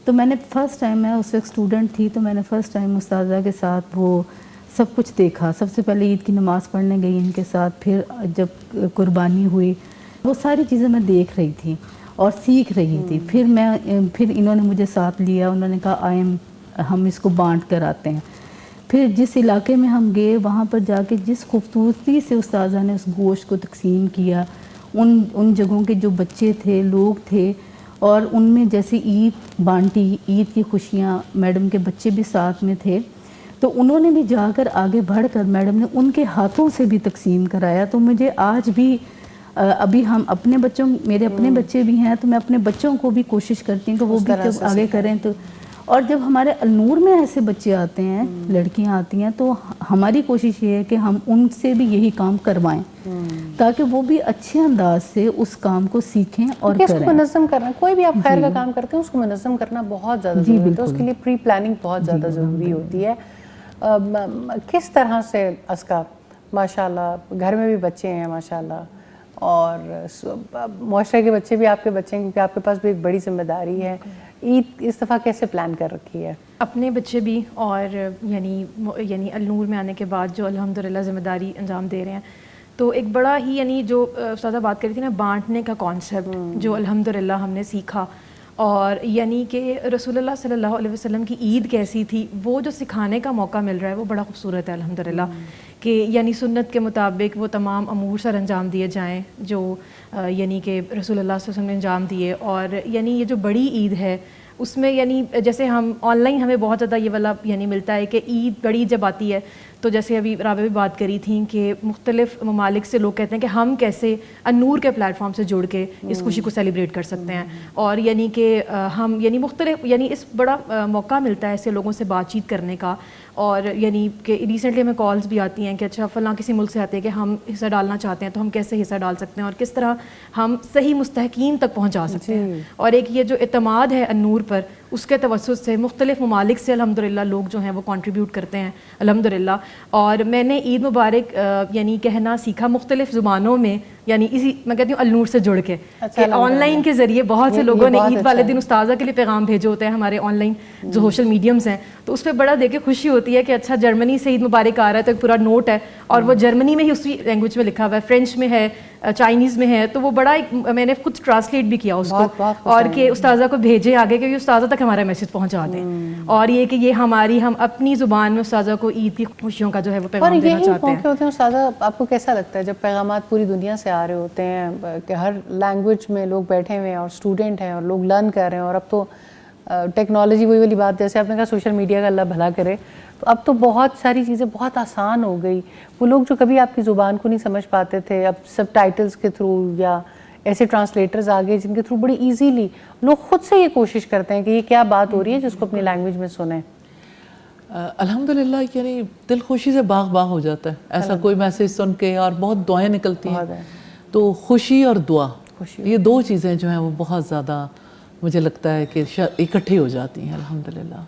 تو میں نے فرسٹ ٹائم, میں اس وقت اسٹوڈنٹ تھی, تو میں نے فرسٹ ٹائم استاذہ کے ساتھ وہ سب کچھ دیکھا. سب سے پہلے عید کی نماز پڑھنے گئی ان کے ساتھ, پھر جب قربانی ہوئی وہ ساری چیزیں میں دیکھ رہی تھی اور سیکھ رہی تھی. پھر انہوں نے مجھے ساتھ لیا, انہوں نے کہا ہم اس کو بانٹ کر آتے ہیں. پھر جس علاقے میں ہم گئے وہاں پر جا کے جس خوبصورتی سے استاذہ نے اس گوشت کو تقسیم کیا, ان جگہوں کے جو بچے تھے, لوگ تھے, اور ان میں جیسے عید بانٹی, عید کی خوشیاں, میڈم کے بچے بھی ساتھ میں تھے, تو انہوں نے بھی جا کر آگے بڑھ کر میڈم نے ان کے ہاتھوں سے بھی تقسیم کرایا. تو مجھے آج بھی ابھی ہم اپنے بچوں, میرے اپنے بچے بھی ہیں, تو میں اپنے بچوں کو بھی کوشش کرتی ہوں کہ وہ بھی آگے کریں. تو اور جب ہمارے النور میں ایسے بچے آتے ہیں، لڑکیاں آتی ہیں، تو ہماری کوشش یہ ہے کہ ہم ان سے بھی یہی کام کروائیں تاکہ وہ بھی اچھے انداز سے اس کام کو سیکھیں اور کریں. اس کو منظم کرنا، کوئی بھی آپ خیر کا کام کرتے ہیں اس کو منظم کرنا بہت زیادہ ضروری ہوتا ہے. اس کے لیے پری پلاننگ بہت زیادہ ضروری ہوتی ہے. کس طرح سے اسکا ماشاءاللہ گھر میں بھی بچے ہیں ماشاءاللہ، اور معاشرے کے بچے بھی آپ کے بچے ہیں، کیونکہ آپ کے پاس بھی ایک بڑی ذمہ داری ہے. عید اس دفعہ کیسے پلان کر رکھی ہے؟ اپنے بچے بھی اور یعنی النور میں آنے کے بعد جو الحمدللہ ذمہ داری انجام دے رہے ہیں، تو ایک بڑا ہی یعنی جو استاذہ بات کری تھی نا بانٹنے کا کانسیپٹ جو الحمدللہ ہم نے سیکھا، اور یعنی کہ رسول اللہ صلی اللہ علیہ وسلم کی عید کیسی تھی وہ جو سکھانے کا موقع مل رہا ہے وہ بڑا خوبصورت ہے الحمدللہ. کہ یعنی سنت کے مطابق وہ تمام امور سر انجام دیے جائیں جو یعنی کہ رسول اللہ صلی اللہ علیہ وسلم نے انجام دیے. اور یعنی یہ جو بڑی عید ہے اس میں یعنی جیسے ہم آن لائن ہمیں بہت زیادہ یہ والا یعنی ملتا ہے کہ عید بڑی جب آتی ہے تو جیسے ابھی رابعہ بھی بات کری تھیں کہ مختلف ممالک سے لوگ کہتے ہیں کہ ہم کیسے النور کے پلیٹ فارم سے جڑ کے اس خوشی کو سیلیبریٹ کر سکتے ہیں. اور یعنی کہ ہم یعنی مختلف یعنی اس بڑا موقع ملتا ہے ایسے لوگوں سے بات چیت کرنے کا. اور یعنی کہ ریسنٹلی ہمیں کالز بھی آتی ہیں کہ اچھا فلاں کسی ملک سے آتے ہیں کہ ہم حصہ ڈالنا چاہتے ہیں تو ہم کیسے حصہ ڈال سکتے ہیں اور کس طرح ہم صحیح مستحقین تک پہنچا سکتے ہیں. اور ایک یہ جو اعتماد ہے النور پر اس کے توسط سے مختلف ممالک سے الحمدللہ لوگ جو ہیں وہ کنٹریبیوٹ کرتے ہیں الحمدللہ. اور میں نے عید مبارک یعنی کہنا سیکھا مختلف زبانوں میں، یعنی اسی میں کہتی ہوں النور سے جڑ کے کہ آن لائن کے ذریعے بہت سے لوگوں نے عید والے دن استاذہ کے لیے پیغام بھیجے ہوتے ہیں ہمارے آن لائن جو سوشل میڈیمز ہیں. تو اس پہ بڑا دیکھ کے خوشی ہوتی ہے کہ اچھا جرمنی سے عید مبارک آ رہا ہے تو ایک پورا نوٹ ہے اور وہ جرمنی میں ہی اسی لینگویج میں لکھا ہوا ہے، فرینچ میں ہے، چائنیز میں ہے. تو وہ بڑا ایک میں نے خود ٹرانسلیٹ بھی کیا اس کو اور کہ استاذہ کو بھیجے آگے کہ استاذہ تک ہمارا میسج پہنچا دیں. اور یہ کہ یہ ہم اپنی زبان میں استاذہ کو عید کی خوشیوں کا جو ہے وہ پیغام دینا چاہتے ہیں. ہوتے ہیں استاذہ، آپ کو کیسا لگتا ہے جب پیغامات پوری دنیا سے آ رہے ہوتے ہیں کہ ہر لینگویج میں لوگ بیٹھے ہوئے ہیں اور اسٹوڈنٹ ہیں اور لوگ لرن کر رہے ہیں، اور اب تو ٹیکنالوجی وہی والی بات جیسے آپ نے کہا سوشل میڈیا کا اللہ بھلا کرے، تو اب تو بہت ساری چیزیں بہت آسان ہو گئی. وہ لوگ جو کبھی آپ کی زبان کو نہیں سمجھ پاتے تھے اب سب ٹائٹلز کے تھرو یا ایسے ٹرانسلیٹرز آ گئے جن کے تھرو بڑی ایزیلی لوگ خود سے یہ کوشش کرتے ہیں کہ یہ کیا بات ہو رہی ہے جس کو اپنی لینگویج میں سنیں. الحمدللہ یعنی دل خوشی سے باغ باغ ہو جاتا ہے ایسا کوئی میسیج سن کے، اور بہت دعائیں نکلتی ہیں. تو خوشی اور دعا یہ دو چیزیں جو ہیں وہ بہت زیادہ مجھے لگتا ہے کہ اکٹھی ہو جاتی ہیں الحمدللہ.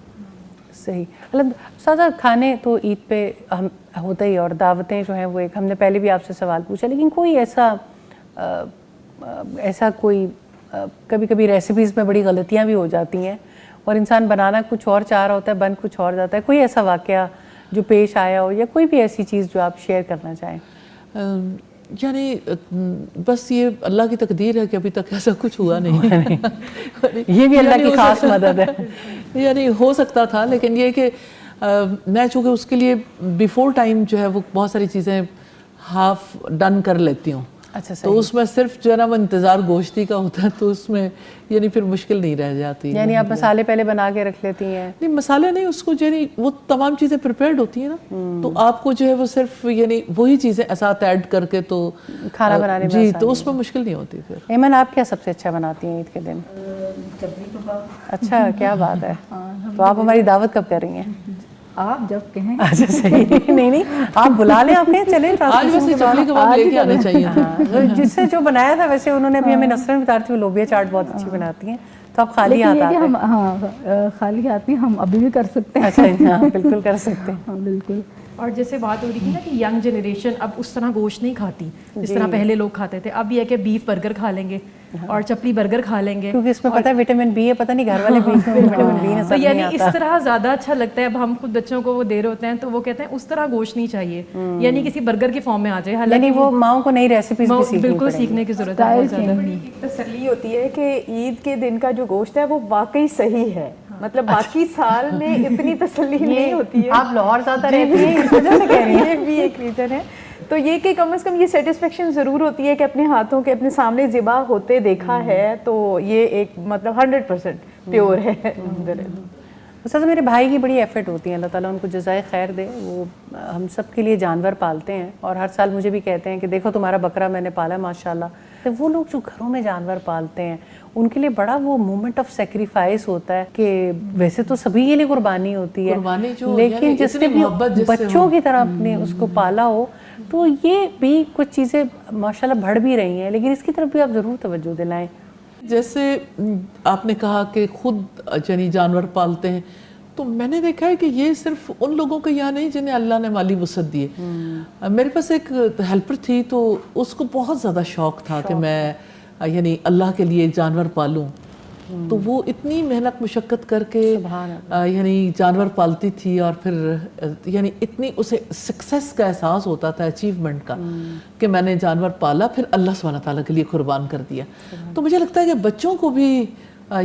صحیح. استاذہ کھانے تو عید پہ ہم ہوتا ہی، اور دعوتیں جو ہیں وہ ایک ہم نے پہلے بھی آپ سے سوال پوچھا، لیکن کوئی ایسا کوئی کبھی کبھی ریسیپیز میں بڑی غلطیاں بھی ہو جاتی ہیں اور انسان بنانا کچھ اور چاہ رہا ہوتا ہے بن کچھ اور جاتا ہے. کوئی ایسا واقعہ جو پیش آیا ہو یا کوئی بھی ایسی چیز جو آپ شیئر کرنا چاہیں؟ یعنی بس یہ اللہ کی تقدیر ہے کہ ابھی تک ایسا کچھ ہوا نہیں ہے. یہ بھی اللہ کی خاص مدد ہے. یعنی ہو سکتا تھا، لیکن یہ کہ میں چونکہ اس کے لیے بیفور ٹائم جو ہے وہ بہت ساری چیزیں ہاف ڈن کر لیتی ہوں. اچھا. تو اس میں صرف جو ہے نا وہ انتظار گوشتی کا ہوتا ہے، تو اس میں یعنی پھر مشکل نہیں رہ جاتی. یعنی آپ مسالے پہلے بنا کے رکھ لیتی ہیں؟ نہیں مسالے نہیں، اس کو یعنی وہ تمام چیزیں پریپیئرڈ ہوتی ہیں نا، تو آپ کو جو ہے وہ صرف یعنی وہی چیزیں ساتھ ایڈ کر کے تو کھانا بنانے میں جی تو اس میں مشکل نہیں ہوتی. پھر ایمن آپ کیا سب سے اچھا بناتی ہیں عید کے دن؟ اچھا کیا بات ہے. تو آپ ہماری دعوت کب کر رہی ہیں؟ آپ جب کہیں. اچھا صحیح. نہیں آپ بلا لیں، آپ کہیں چلیں آج ویسے چپلی کباب لے کے آنے چاہیے. جس سے جو بنایا تھا ویسے انہوں نے ابھی ہمیں نصرن بتا رہی تھی وہ لوبیا چاٹ بہت اچھی بناتی ہیں. تو آپ خالی ہاتھ آتے ہیں؟ ہاں خالی ہاتھ نہیں، ہم ابھی بھی کر سکتے ہیں. اچھا بالکل کر سکتے ہیں. ہاں بالکل. اور جیسے بات ہو رہی تھی نا کہ ینگ جنریشن اب اس طرح گوشت نہیں کھاتی جس طرح پہلے لوگ کھاتے تھے. اب یہ ہے کہ بیف برگر کھا لیں گے اور چپلی برگر کھا لیں گے کیونکہ اس میں پتہ ہے وٹامن بی ہے. پتہ نہیں گھر والے بیف میں وٹامن بی نظر نہیں آتا. یعنی اس طرح زیادہ اچھا لگتا ہے. اب ہم خود بچوں کو وہ دے رہے ہوتے ہیں تو وہ کہتے ہیں اس طرح گوشت نہیں چاہیے، یعنی کسی برگر کے فارم میں آ جائے. یعنی وہ ماؤں کو نئی ریسیپیز بالکل سیکھنے کی ضرورت ہے. بڑی تسلی ہوتی ہے کہ عید کے دن کا جو گوشت ہے وہ واقعی صحیح ہے. مطلب باقی سال میں اتنی تسلی نہیں ہوتی ہے. آپ لاہور زیادہ رہتی ہیں اس وجہ سے کہہ رہی ہیں. یہ بھی ایک ریزن ہے. تو یہ کہ کم از کم یہ سیٹسفیکشن ضرور ہوتی ہے کہ اپنے ہاتھوں کے اپنے سامنے ذبح ہوتے دیکھا ہے، تو یہ ایک مطلب 100% پیور ہے. استاذ میرے بھائی کی بڑی ایفرٹ ہوتی ہیں, اللہ تعالیٰ ان کو جزائے خیر دے. وہ ہم سب کے لیے جانور پالتے ہیں اور ہر سال مجھے بھی کہتے ہیں کہ دیکھو تمہارا بکرا میں نے پالا ماشاءاللہ. تو وہ لوگ جو گھروں میں جانور پالتے ہیں ان کے لیے بڑا وہ مومنٹ آف سیکریفائس ہوتا ہے کہ ویسے تو سبھی کے لیے قربانی ہوتی ہے, لیکن جس نے بھی بچوں کی طرح اپنے اس کو پالا ہو, تو یہ بھی کچھ چیزیں ماشاءاللہ بڑھ بھی رہی ہیں, لیکن اس کی طرف بھی آپ ضرور توجہ دلائیں. جیسے آپ نے کہا کہ خود یعنی جانور پالتے ہیں, تو میں نے دیکھا ہے کہ یہ صرف ان لوگوں کے یہاں نہیں جنہیں اللہ نے مالی وسعت دیے. میرے پاس ایک ہیلپر تھی تو اس کو بہت زیادہ شوق تھا کہ میں یعنی اللہ کے لیے جانور پالوں, تو وہ اتنی محنت مشقت کر کے یعنی جانور پالتی تھی, اور پھر یعنی اتنی اسے سکسیس کا احساس ہوتا تھا, اچیومنٹ کا, کہ میں نے جانور پالا پھر اللہ سبحانہ تعالیٰ کے لیے قربان کر دیا. تو مجھے لگتا ہے کہ بچوں کو بھی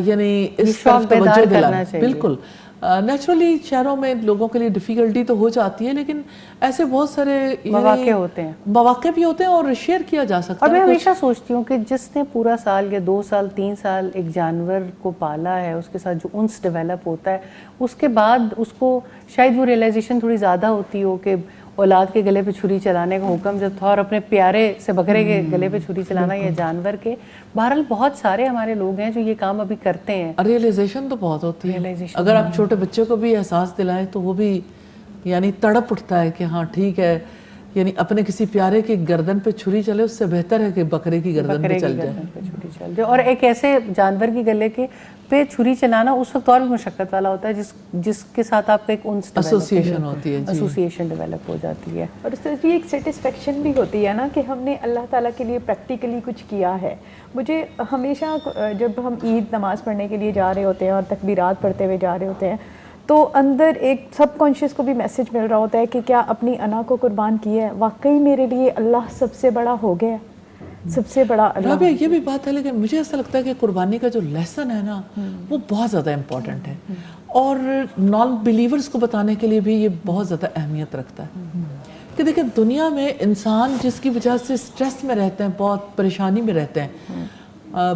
یعنی اس طرف توجہ دلانا. بالکل نیچرلی شہروں میں لوگوں کے لیے ڈیفیکلٹی تو ہو جاتی ہے, لیکن ایسے بہت سارے مواقع ہوتے ہیں, مواقع بھی ہوتے ہیں اور شیئر کیا جا سکتا ہے. اور میں ہمیشہ سوچتی ہوں کہ جس نے پورا سال یا 2 سال 3 سال ایک جانور کو پالا ہے, اس کے ساتھ جو انس ڈیولپ ہوتا ہے, اس کے بعد اس کو شاید وہ ریئلائزیشن تھوڑی زیادہ ہوتی ہو کہ اولاد کے گلے پہ چھری چلانے کا حکم جب تھا, اور اپنے پیارے سے بکرے کے گلے پہ چھری چلانا یا جانور کے. بہرحال بہت سارے ہمارے لوگ ہیں جو یہ کام ابھی کرتے ہیں. ریئلائزیشن تو بہت ہوتی ہے. اگر آپ چھوٹے بچوں کو بھی احساس دلائیں تو وہ بھی یعنی تڑپ اٹھتا ہے کہ ہاں ٹھیک ہے, یعنی اپنے کسی پیارے کی گردن پہ چھری چلے اس سے بہتر ہے کہ بکرے کی گردن پہ چل جائے. اور ایک ایسے جانور کی گلے کے پہ چھری چلانا اس وقت اور بھی مشقت والا ہوتا ہے جس کے ساتھ آپ کا ایک ایسوسیشن ہوتی ہے, ایسوسیشن ڈیولپ ہو جاتی ہے. اور اس سے ایک سیٹسفیکشن بھی ہوتی ہے نا کہ ہم نے اللہ تعالیٰ کے لیے پریکٹیکلی کچھ کیا ہے. مجھے ہمیشہ جب ہم عید نماز پڑھنے کے لیے جا رہے ہوتے ہیں اور تکبیرات پڑھتے ہوئے جا رہے ہوتے ہیں, تو اندر ایک سب کانشیس کو بھی میسج مل رہا ہوتا ہے کہ کیا اپنی انا کو قربان کیا ہے, واقعی میرے لیے اللہ سب سے بڑا ہو گیا, سب سے بڑا اللہ. یہ بھی بات ہے, لیکن مجھے ایسا لگتا ہے کہ قربانی کا جو لیسن ہے نا وہ بہت زیادہ امپورٹنٹ ہے, اور نان بلیورز کو بتانے کے لیے بھی یہ بہت زیادہ اہمیت رکھتا ہے. کہ دیکھیں دنیا میں انسان جس کی وجہ سے سٹریس میں رہتے ہیں, بہت پریشانی میں رہتے ہیں,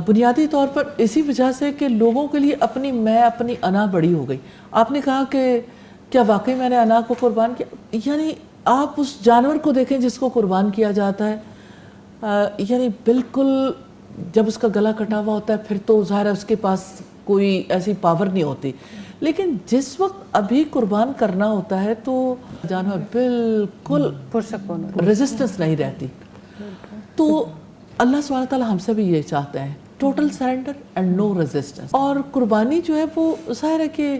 بنیادی طور پر اسی وجہ سے کہ لوگوں کے لیے اپنی انا بڑی ہو گئی. آپ نے کہا کہ کیا واقعی میں نے انا کو قربان کیا, یعنی آپ اس جانور کو دیکھیں جس کو قربان کیا جاتا ہے, یعنی بالکل جب اس کا گلا کٹا ہوا ہوتا ہے پھر تو ظاہر ہے اس کے پاس کوئی ایسی پاور نہیں ہوتی, لیکن جس وقت ابھی قربان کرنا ہوتا ہے تو جانور بالکل ریزسٹنس نہیں رہتی. تو اللہ سبحانہ تعالیٰ ہم سے بھی یہ چاہتے ہیں, total surrender and no resistance. اور قربانی جو ہے وہ ظاہر ہے کہ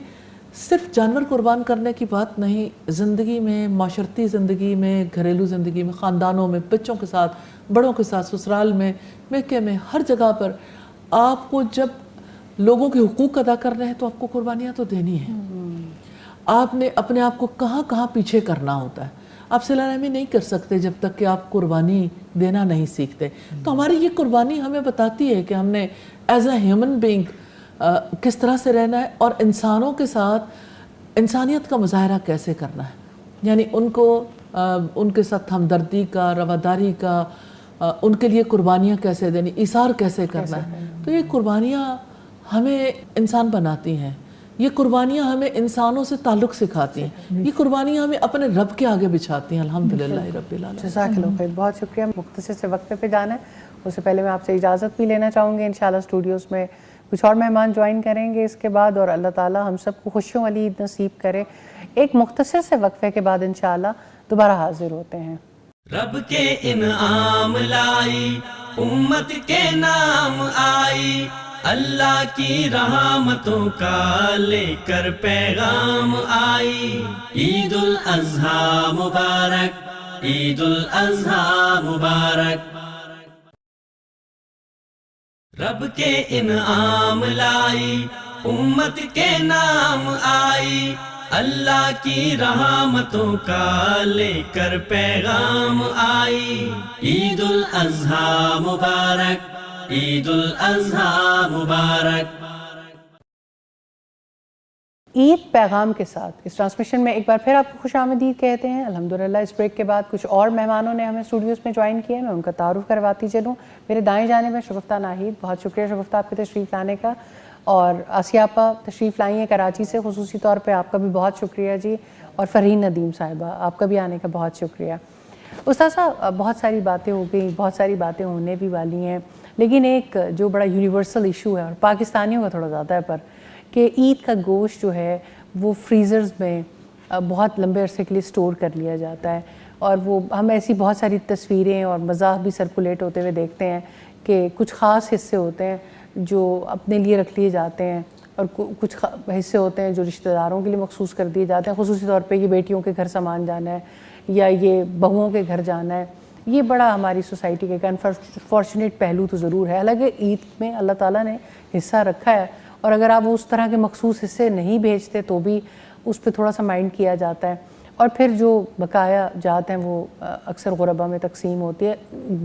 صرف جانور قربان کرنے کی بات نہیں, زندگی میں, معاشرتی زندگی میں, گھریلو زندگی میں, خاندانوں میں, بچوں کے ساتھ, بڑوں کے ساتھ, سسرال میں, میکے میں, ہر جگہ پر آپ کو جب لوگوں کے حقوق ادا کرنے ہیں تو آپ کو قربانیاں تو دینی ہیں. آپ نے اپنے آپ کو کہاں کہاں پیچھے کرنا ہوتا ہے. آپ صلہ رحمی نہیں کر سکتے جب تک کہ آپ قربانی دینا نہیں سیکھتے. تو ہماری یہ قربانی ہمیں بتاتی ہے کہ ہم نے ایز اے ہیومن بینگ کس طرح سے رہنا ہے, اور انسانوں کے ساتھ انسانیت کا مظاہرہ کیسے کرنا ہے, یعنی ان کے ساتھ ہمدردی کا, رواداری کا, ان کے لیے قربانیاں کیسے دینی, ایثار کیسے کرنا ہے. تو یہ قربانیاں ہمیں انسان بناتی ہیں, یہ قربانیاں ہمیں انسانوں سے تعلق سکھاتی ہیں, یہ قربانیاں ہمیں اپنے رب کے آگے بچھاتی ہیں. الحمدللہ رب العالمین. جزاک اللہ خیر, بہت شکریہ. مختصر سے وقفے پہ جانا ہے, اس سے پہلے میں آپ سے اجازت بھی لینا چاہوں گی. انشاءاللہ اسٹوڈیوز میں کچھ اور مہمان جوائن کریں گے اس کے بعد, اور اللہ تعالیٰ ہم سب کو خوشیوں والی عید نصیب کرے. ایک مختصر سے وقفے کے بعد انشاءاللہ دوبارہ حاضر ہوتے ہیں. رب کے انعام لائی, امت کے نام آئی, اللہ کی رحمتوں کا لے کر پیغام آئی. عید الاضحیٰ مبارک, عید الاضحیٰ مبارک. رب کے انعام لائی, امت کے نام آئی, اللہ کی رحمتوں کا لے کر پیغام آئی. عید الاضحیٰ مبارک, عید الاضحیٰ مبارک. عید پیغام کے ساتھ اس ٹرانسمیشن میں ایک بار پھر آپ کو خوش آمدید کہتے ہیں. الحمدللہ اس بریک کے بعد کچھ اور مہمانوں نے ہمیں اسٹوڈیوز میں جوائن کیا ہے, میں ان کا تعارف کرواتی چلوں. میرے دائیں جانے میں شگفتہ ناہید, بہت شکریہ شگفتہ آپ کے تشریف لانے کا. اور آسیاپا تشریف لائی ہیں کراچی سے، خصوصی طور پہ آپ کا بھی بہت شکریہ جی، اور فرحین ندیم صاحبہ آپ کا بھی آنے کا بہت شکریہ۔ استاد صاحب بہت ساری باتیں ہو گئی، بہت ساری باتیں ہونے بھی والی ہیں، لیکن ایک جو بڑا یونیورسل ایشو ہے اور پاکستانیوں کا تھوڑا زیادہ ہے پر، کہ عید کا گوشت جو ہے وہ فریزرز میں بہت لمبے عرصے کے لیے سٹور کر لیا جاتا ہے، اور وہ ہم ایسی بہت ساری تصویریں اور مزاح بھی سرکولیٹ ہوتے ہوئے دیکھتے ہیں کہ کچھ خاص حصے ہوتے ہیں جو اپنے لیے رکھ لیے جاتے ہیں، اور کچھ حصے ہوتے ہیں جو رشتہ داروں کے لیے مخصوص کر دیے جاتے ہیں، خصوصی طور پہ یہ بیٹیوں کے گھر سامان جانا ہے یا یہ بہوؤں کے گھر جانا ہے۔ یہ بڑا ہماری سوسائٹی کا ایک انفارچونیٹ پہلو تو ضرور ہے، حالانکہ عید میں اللہ تعالیٰ نے حصہ رکھا ہے، اور اگر آپ اس طرح کے مخصوص حصے نہیں بھیجتے تو بھی اس پہ تھوڑا سا مائنڈ کیا جاتا ہے، اور پھر جو بقایا جات ہیں وہ اکثر غربا میں تقسیم ہوتی ہے۔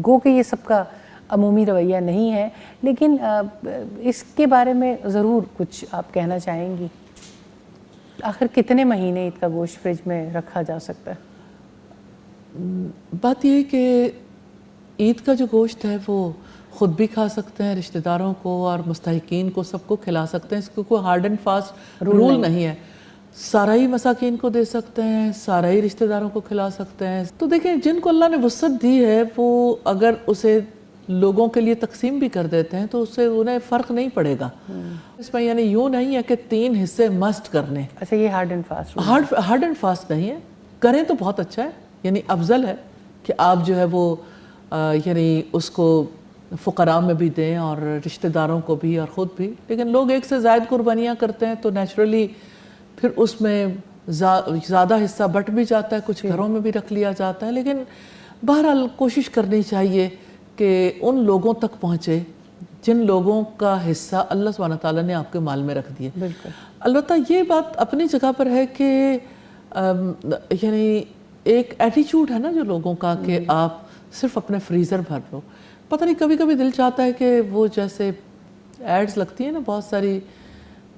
گو کہ یہ سب کا عمومی رویہ نہیں ہے، لیکن اس کے بارے میں ضرور کچھ آپ کہنا چاہیں گی؟ آخر کتنے مہینے عید کا گوشت فریج میں رکھا جا سکتا ہے؟ بات یہ ہے کہ عید کا جو گوشت ہے وہ خود بھی کھا سکتے ہیں، رشتہ داروں کو اور مستحقین کو سب کو کھلا سکتے ہیں، اس کو کوئی ہارڈ اینڈ فاسٹ رول نہیں ہے، سارا ہی مساکین کو دے سکتے ہیں، سارا ہی رشتہ داروں کو کھلا سکتے ہیں۔ تو دیکھیں جن کو اللہ نے وسعت دی ہے وہ اگر اسے لوگوں کے لیے تقسیم بھی کر دیتے ہیں تو اس سے انہیں فرق نہیں پڑے گا۔ اس میں یعنی یوں نہیں ہے کہ 3 حصے مسٹ کرنے، اچھا یہ hard and fast hard and fast نہیں ہے، کریں تو بہت اچھا ہے، یعنی افضل ہے کہ آپ جو ہے وہ یعنی اس کو فقراء میں بھی دیں اور رشتہ داروں کو بھی اور خود بھی، لیکن لوگ ایک سے زائد قربانیاں کرتے ہیں تو نیچرلی پھر اس میں زیادہ حصہ بٹ بھی جاتا ہے، کچھ گھروں میں بھی رکھ لیا جاتا ہے، لیکن بہرحال کوشش کرنی چاہیے کہ ان لوگوں تک پہنچے جن لوگوں کا حصہ اللہ سبحانہ تعالیٰ نے آپ کے مال میں رکھ دیے۔ بالکل، البتہ یہ بات اپنی جگہ پر ہے کہ یعنی ایک ایٹیچیوڈ ہے نا جو لوگوں کا کہ آپ صرف اپنے فریزر بھر لو، پتہ نہیں کبھی کبھی دل چاہتا ہے کہ وہ جیسے ایڈز لگتی ہیں نا بہت ساری،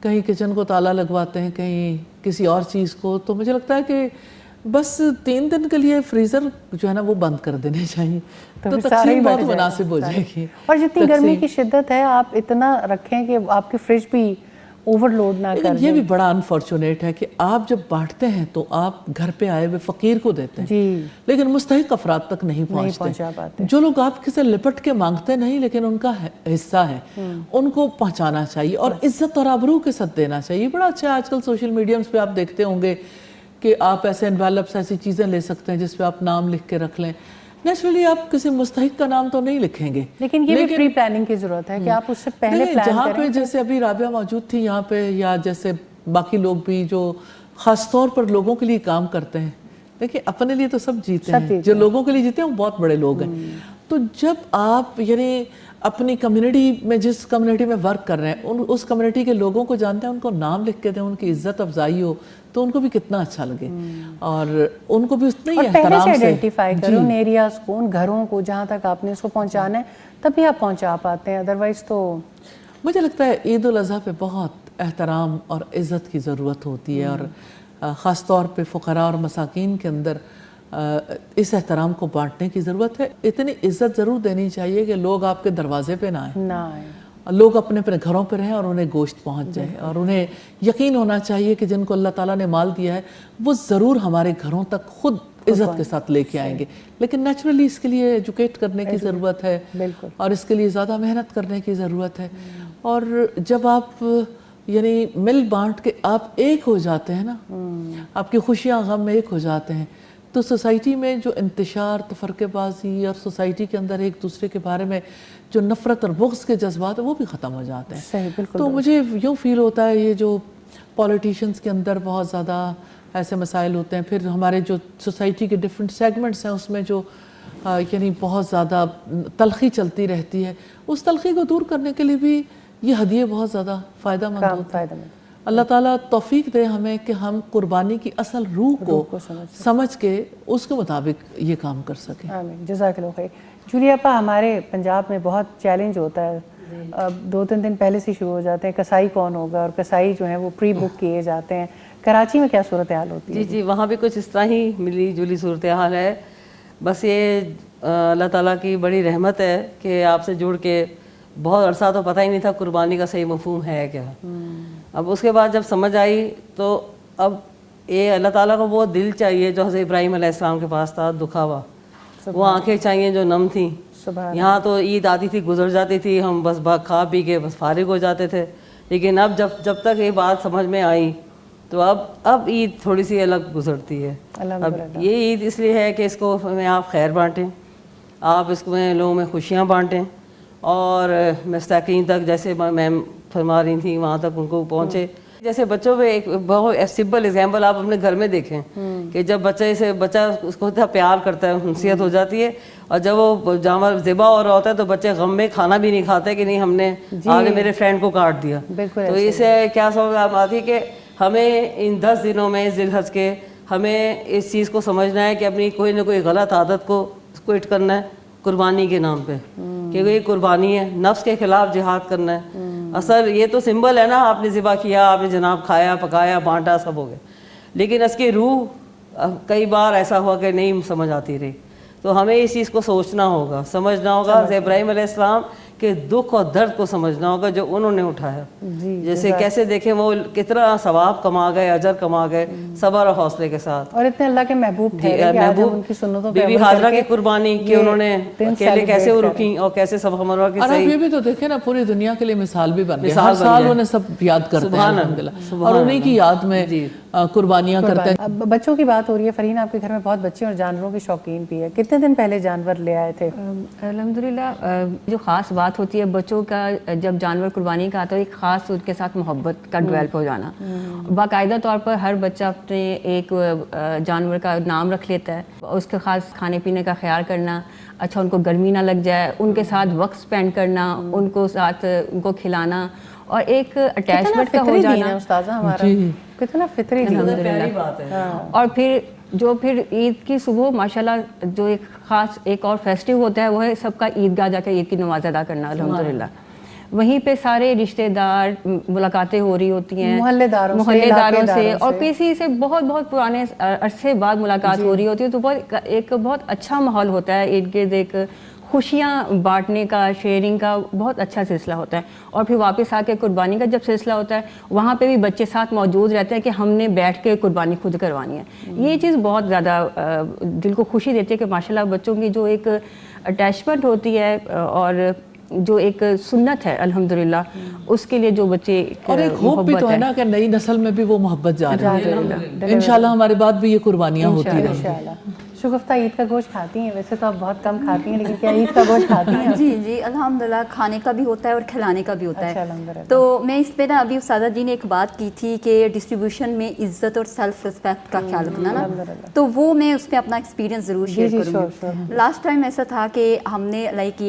کہیں کچن کو تالا لگواتے ہیں، کہیں کسی اور چیز کو، تو مجھے لگتا ہے کہ بس 3 دن کے لیے فریزر جو ہے نا وہ بند کر دینے چاہیے تو تقسیم بہت مناسب ہو جائے گی۔ اور جتنی گرمی کی شدت ہے آپ اتنا رکھیں کہ آپ کی فریج بھی اوور لوڈ نہ کر دیں۔ یہ بھی بڑا انفارچونیٹ ہے کہ آپ جب بانٹتے ہیں تو آپ گھر پہ آئے ہوئے فقیر کو دیتے ہیں، لیکن مستحق افراد تک نہیں پہنچتے۔ جو لوگ آپ سے لپٹ کے مانگتے نہیں لیکن ان کا حصہ ہے، ان کو پہنچانا چاہیے اور عزت اور آبرو کے ساتھ دینا چاہیے۔ بڑا اچھا ہے آج کل سوشل میڈیمز پہ آپ دیکھتے ہوں گے کہ آپ ایسے انویلپس ایسی چیزیں لے سکتے ہیں جس پہ آپ نام لکھ کے رکھ لیں۔ نیچرلی آپ کسی مستحق کا نام تو نہیں لکھیں گے، لیکن یہ بھی پری پلاننگ کی ضرورت ہے کہ آپ اس سے پہلے پلان کریں۔ جہاں پہ جیسے ابھی رابعہ موجود تھی یہاں پہ، یا جیسے باقی لوگ بھی جو خاص طور پر لوگوں کے لیے کام کرتے ہیں، دیکھیں اپنے لیے تو سب جیتے ہیں، جو لوگوں کے لیے جیتے ہیں وہ بہت بڑے لوگ ہیں۔ تو جب آپ یعنی اپنی کمیونٹی میں جس کمیونٹی میں ورک کر رہے ہیں اس کمیونٹی کے لوگوں کو جانتے ہیں، ان کو نام لکھ کے دیں، ان کی عزت افزائی ہو تو ان کو بھی کتنا اچھا لگے اور ان کو بھی اتنا ہی احترام سے پہلے سے آئیڈینٹیفائی کرو ان ایریاز کو، ان گھروں کو جہاں تک آپ نے اس کو پہنچانا ہے، تبھی آپ پہنچا پاتے ہیں، ادروائز تو مجھے لگتا ہے عید الاضحیٰ پہ بہت احترام اور عزت کی ضرورت ہوتی ہے، اور خاص طور پہ فقراء اور مساکین کے اندر اس احترام کو بانٹنے کی ضرورت ہے۔ اتنی عزت ضرور دینی چاہیے کہ لوگ آپ کے دروازے پہ نہ آئیں، لوگ اپنے اپنے گھروں پہ رہیں اور انہیں گوشت پہنچ جائے، اور انہیں یقین ہونا چاہیے کہ جن کو اللہ تعالیٰ نے مال دیا ہے وہ ضرور ہمارے گھروں تک خود عزت کے ساتھ لے کے آئیں گے، لیکن نیچرلی اس کے لیے ایجوکیٹ کرنے کی ضرورت ہے اور اس کے لیے زیادہ محنت کرنے کی ضرورت ہے۔ اور جب آپ یعنی مل بانٹ کے آپ ایک ہو جاتے ہیں نا، آپ کی خوشیاں غم میں ایک ہو جاتے ہیں، تو سوسائٹی میں جو انتشار، تفرقے بازی اور سوسائٹی کے اندر ایک دوسرے کے بارے میں جو نفرت اور بغض کے جذبات ہیں وہ بھی ختم ہو جاتے ہیں۔ تو مجھے یوں فیل ہوتا ہے یہ جو پولیٹیشنز کے اندر بہت زیادہ ایسے مسائل ہوتے ہیں، پھر ہمارے جو سوسائٹی کے ڈیفرنٹ سیگمنٹس ہیں اس میں جو یعنی بہت زیادہ تلخی چلتی رہتی ہے، اس تلخی کو دور کرنے کے لیے بھی یہ ہدیے بہت زیادہ فائدہ مند ہوتے ہیں۔ اللہ تعالیٰ توفیق دے ہمیں کہ ہم قربانی کی اصل روح کو سمجھ کے اس کے مطابق یہ کام کر سکیں۔ آمین، جزاک اللہ خیر۔ جولی آپا، ہمارے پنجاب میں بہت چیلنج ہوتا ہے، 2-3 دن پہلے سے شروع ہو جاتے ہیں، کسائی کون ہوگا، اور کسائی جو ہیں وہ پری بک کیے جاتے ہیں۔ کراچی میں کیا صورتحال ہوتی ہے؟ جی وہاں بھی کچھ اس طرح ہی ملی جولی صورتحال ہے، بس یہ اللہ تعالیٰ کی بڑی رحمت ہے کہ آپ سے جڑ کے بہت عرصہ تو پتہ ہی نہیں تھا قربانی کا صحیح مفہوم ہے کیا. اب اس کے بعد جب سمجھ آئی تو اب یہ اللہ تعالیٰ کو وہ دل چاہیے جو حضرت ابراہیم علیہ السلام کے پاس تھا دکھا ہوا, وہ آنکھیں چاہیے جو نم تھیں. یہاں تو عید آتی تھی گزر جاتی تھی, ہم بس کھا پی کے بس فارغ ہو جاتے تھے. لیکن اب جب تک یہ بات سمجھ میں آئی تو اب عید تھوڑی سی الگ گزرتی ہے. اب یہ عید اس لیے ہے کہ اس کو میں آپ خیر بانٹیں, آپ اس میں لوگوں میں خوشیاں بانٹیں, اور مستحقین تک جیسے میم فرما رہی تھیں وہاں تک ان کو پہنچے. جیسے بچوں پہ ایک بہت سمپل ایگزامپل آپ اپنے گھر میں دیکھیں کہ جب بچہ اس کو اتنا پیار کرتا ہے, انسیت ہو جاتی ہے, اور جب وہ جانور ذبح ہو رہا ہوتا ہے تو بچے غم میں کھانا بھی نہیں کھاتے کہ نہیں ہم نے آگے میرے فرینڈ کو کاٹ دیا. تو اس سے کیا سمجھ آتی کہ ہمیں ان 10 دنوں میں ذی الحج کے ہمیں اس چیز کو سمجھنا ہے کہ اپنی کوئی نہ کوئی غلط عادت کو کوئٹ کرنا ہے قربانی کے نام پہ, کیونکہ یہ قربانی ہے, نفس کے خلاف جہاد کرنا ہے. اصل یہ تو سمبل ہے نا, آپ نے ذبح کیا, آپ نے جناب کھایا پکایا بانٹا سب ہو گیا, لیکن اس کی روح کئی بار ایسا ہوا کہ نہیں سمجھ آتی رہی. تو ہمیں اس چیز کو سوچنا ہوگا, سمجھنا ہوگا, ابراہیم علیہ السلام کہ دکھ اور درد کو سمجھنا ہوگا جو انہوں نے اٹھایا. جیسے کیسے دیکھیں وہ کتنا ثواب کما گئے, اجر کما گئے صبر اور حوصلے کے ساتھ, اور اتنے اللہ کے محبوب تھے. بی بی ہاجرہ کی قربانی کہ انہوں نے اکیلے کیسے رکی اور کیسے سب ہمارا کی. اور آپ یہ بھی تو دیکھیں نا, پوری دنیا کے لیے مثال بھی بن گئے, ہر سال انہیں سب یاد کرتے ہیں الحمدللہ, اور انہیں کی یاد میں قربانیاں کرتے ہیں. بچوں کی بات ہو رہی ہے, فرین آپ کے گھر میں بہت بچے اور جانوروں کی شوقین بھی ہے, کتنے دن پہلے جانور لے آئے تھے؟ الحمدللہ جو خاص بات ہوتی ہے بچوں کا, جب جانور قربانی کا آتا ہے ایک خاص ان کے ساتھ محبت کا ڈیولپ ہو جانا. باقاعدہ طور پر ہر بچہ اپنے ایک جانور کا نام رکھ لیتا ہے, اس کے خاص کھانے پینے کا خیال کرنا, اچھا ان کو گرمی نہ لگ جائے, ان کے ساتھ وقت سپینڈ کرنا, ان کو ساتھ ان کو کھلانا, اور ایک اٹیچمنٹ کا ہو جانا. استاذہ ہمارا کتنا فطری بات ہے. اور پھر عید کی صبح ماشاءاللہ جو ایک خاص ایک اور فیسٹیو ہوتا ہے وہ ہے سب کا عیدگاہ جا کے عید کی نماز ادا کرنا الحمدللہ. وہیں پہ سارے رشتہ دار ملاقاتیں ہو رہی ہوتی ہیں محلے داروں سے, اور کسی سے بہت پرانے عرصے بعد ملاقات ہو رہی ہوتی ہے, تو ایک بہت اچھا ماحول ہوتا ہے ارد گرد, ایک خوشیاں بانٹنے کا, شیئرنگ کا بہت اچھا سلسلہ ہوتا ہے. اور پھر واپس آ کے قربانی کا جب سلسلہ ہوتا ہے وہاں پہ بھی بچے ساتھ موجود رہتے ہیں کہ ہم نے بیٹھ کے قربانی خود کروانی ہے. یہ چیز بہت زیادہ دل کو خوشی دیتی ہے کہ ماشاءاللہ بچوں کی جو ایک اٹیچمنٹ ہوتی ہے اور جو ایک سنت ہے الحمدللہ, اس کے لیے جو بچے, اور ایک ہوپ بھی تو ہے نا کہ نئی نسل میں بھی وہ محبت جا رہی ہے. انشاءاللہ ہمارے بعد بھی یہ قربانیاں ہوتی رہیں گی. شگفتہ عید کا گوشت کھاتی ہیں؟ ویسے تو آپ بہت کم کھاتی ہیں, لیکن کیا عید کا گوشت کھاتی ہیں؟ جی الحمدللہ, کھانے کا بھی ہوتا ہے اور کھلانے کا بھی ہوتا ہے. تو میں اس پہ نا ابھی استاذہ جی نے ایک بات کی تھی کہ ڈسٹریبیوشن میں عزت اور سیلف رسپیکٹ کا خیال رکھنا نا, تو وہ میں اس پہ اپنا ایکسپیرینس ضرور شیئر کروں گی. لاسٹ ٹائم ایسا تھا کہ ہم نے لائک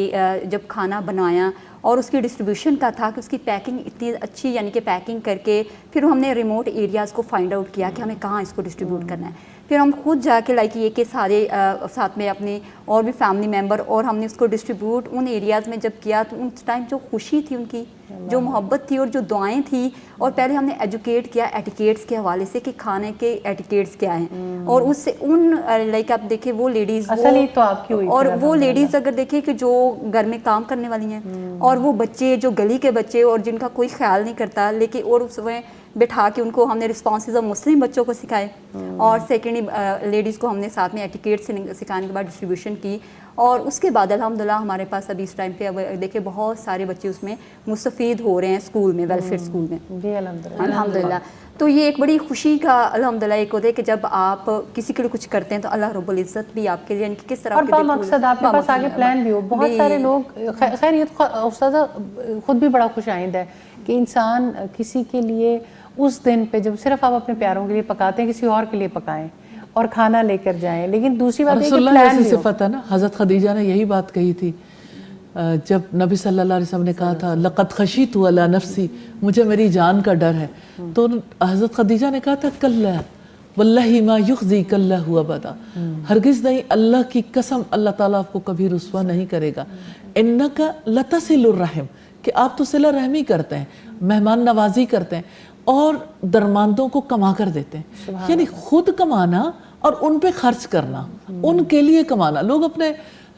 جب کھانا بنایا اور اس کی ڈسٹریبیوشن کا تھا کہ اس کی پیکنگ اتنی اچھی, یعنی کہ پیکنگ کر کے پھر ہم نے ریموٹ ایریاز کو فائنڈ آؤٹ کیا کہ ہمیں کہاں اس کو ڈسٹریبیوٹ کرنا ہے. پھر ہم خود جا کے لائک یہ کہ سارے ساتھ میں اپنے اور بھی فیملی ممبر, اور ہم نے اس کو ڈسٹریبیوٹ ان ایریاز میں جب کیا تو اس ٹائم جو خوشی تھی, ان کی جو محبت تھی اور جو دعائیں تھیں, اور پہلے ہم نے ایجوکیٹ کیا ایٹیکیٹس کے حوالے سے کہ کھانے کے ایٹیکیٹس کیا ہیں, اور اس سے ان لائک آپ دیکھیں وہ لیڈیز, اور وہ لیڈیز اگر دیکھیں کہ جو گھر میں کام کرنے والی ہیں, اور وہ بچے جو گلی کے بچے اور جن کا کوئی خیال نہیں کرتا, لیکن اور اس میں بٹھا کے ان کو ہم نے رسپانسز آف مسلم بچوں کو سکھائے, اور سیکنڈلی لیڈیز کو ہم نے ساتھ میں ایٹیکیٹ سکھانے کے بعد ڈسٹریبیوشن کی. اور اس کے بعد الحمدللہ ہمارے پاس ابھی اس ٹائم پہ دیکھیں بہت سارے بچے اس میں مستفید ہو رہے ہیں اسکول میں, ویلفیئر اسکول میں. جی الحمدللہ. تو یہ ایک بڑی خوشی کا الحمدللہ ایک ہوتا ہے کہ جب آپ کسی کے لیے کچھ کرتے ہیں تو اللہ رب العزت بھی آپ کے لیے, یعنی کہ کس طرح, اور با مقصد آپ کے پاس آگے پلان بھی ہو. بہت سارے لوگ, خیر یہ تو استاذہ خود بھی بڑا خوش آئند ہے کہ انسان کسی کے لیے اس دن پہ جب صرف آپ اپنے پیاروں کے لیے پکاتے ہیں, کسی اور کے لیے پکائیں اور کھانا لے کر جائیں. لیکن دوسری بات ہے کہ پلان بھی ہو. صفت ہے نا, حضرت خدیجہ نے یہی بات کہی تھی جب نبی صلی اللہ علیہ وسلم نے کہا تھا لقد خشیت علی نفسی, مجھے میری جان کا ڈر ہے, تو حضرت خدیجہ نے کہا تھا کلا واللہ ما یخزیک اللہ ابدا, ہرگز نہیں, اللہ کی قسم اللہ تعالیٰ آپ کو کبھی رسوا نہیں کرے گا. انک لتصل الرحم, کہ آپ تو صلہ رحمی کرتے ہیں, مہمان نوازی کرتے ہیں, اور درماندوں کو کما کر دیتے ہیں. یعنی خود کمانا اور ان پہ خرچ کرنا, ان کے لیے کمانا. لوگ اپنے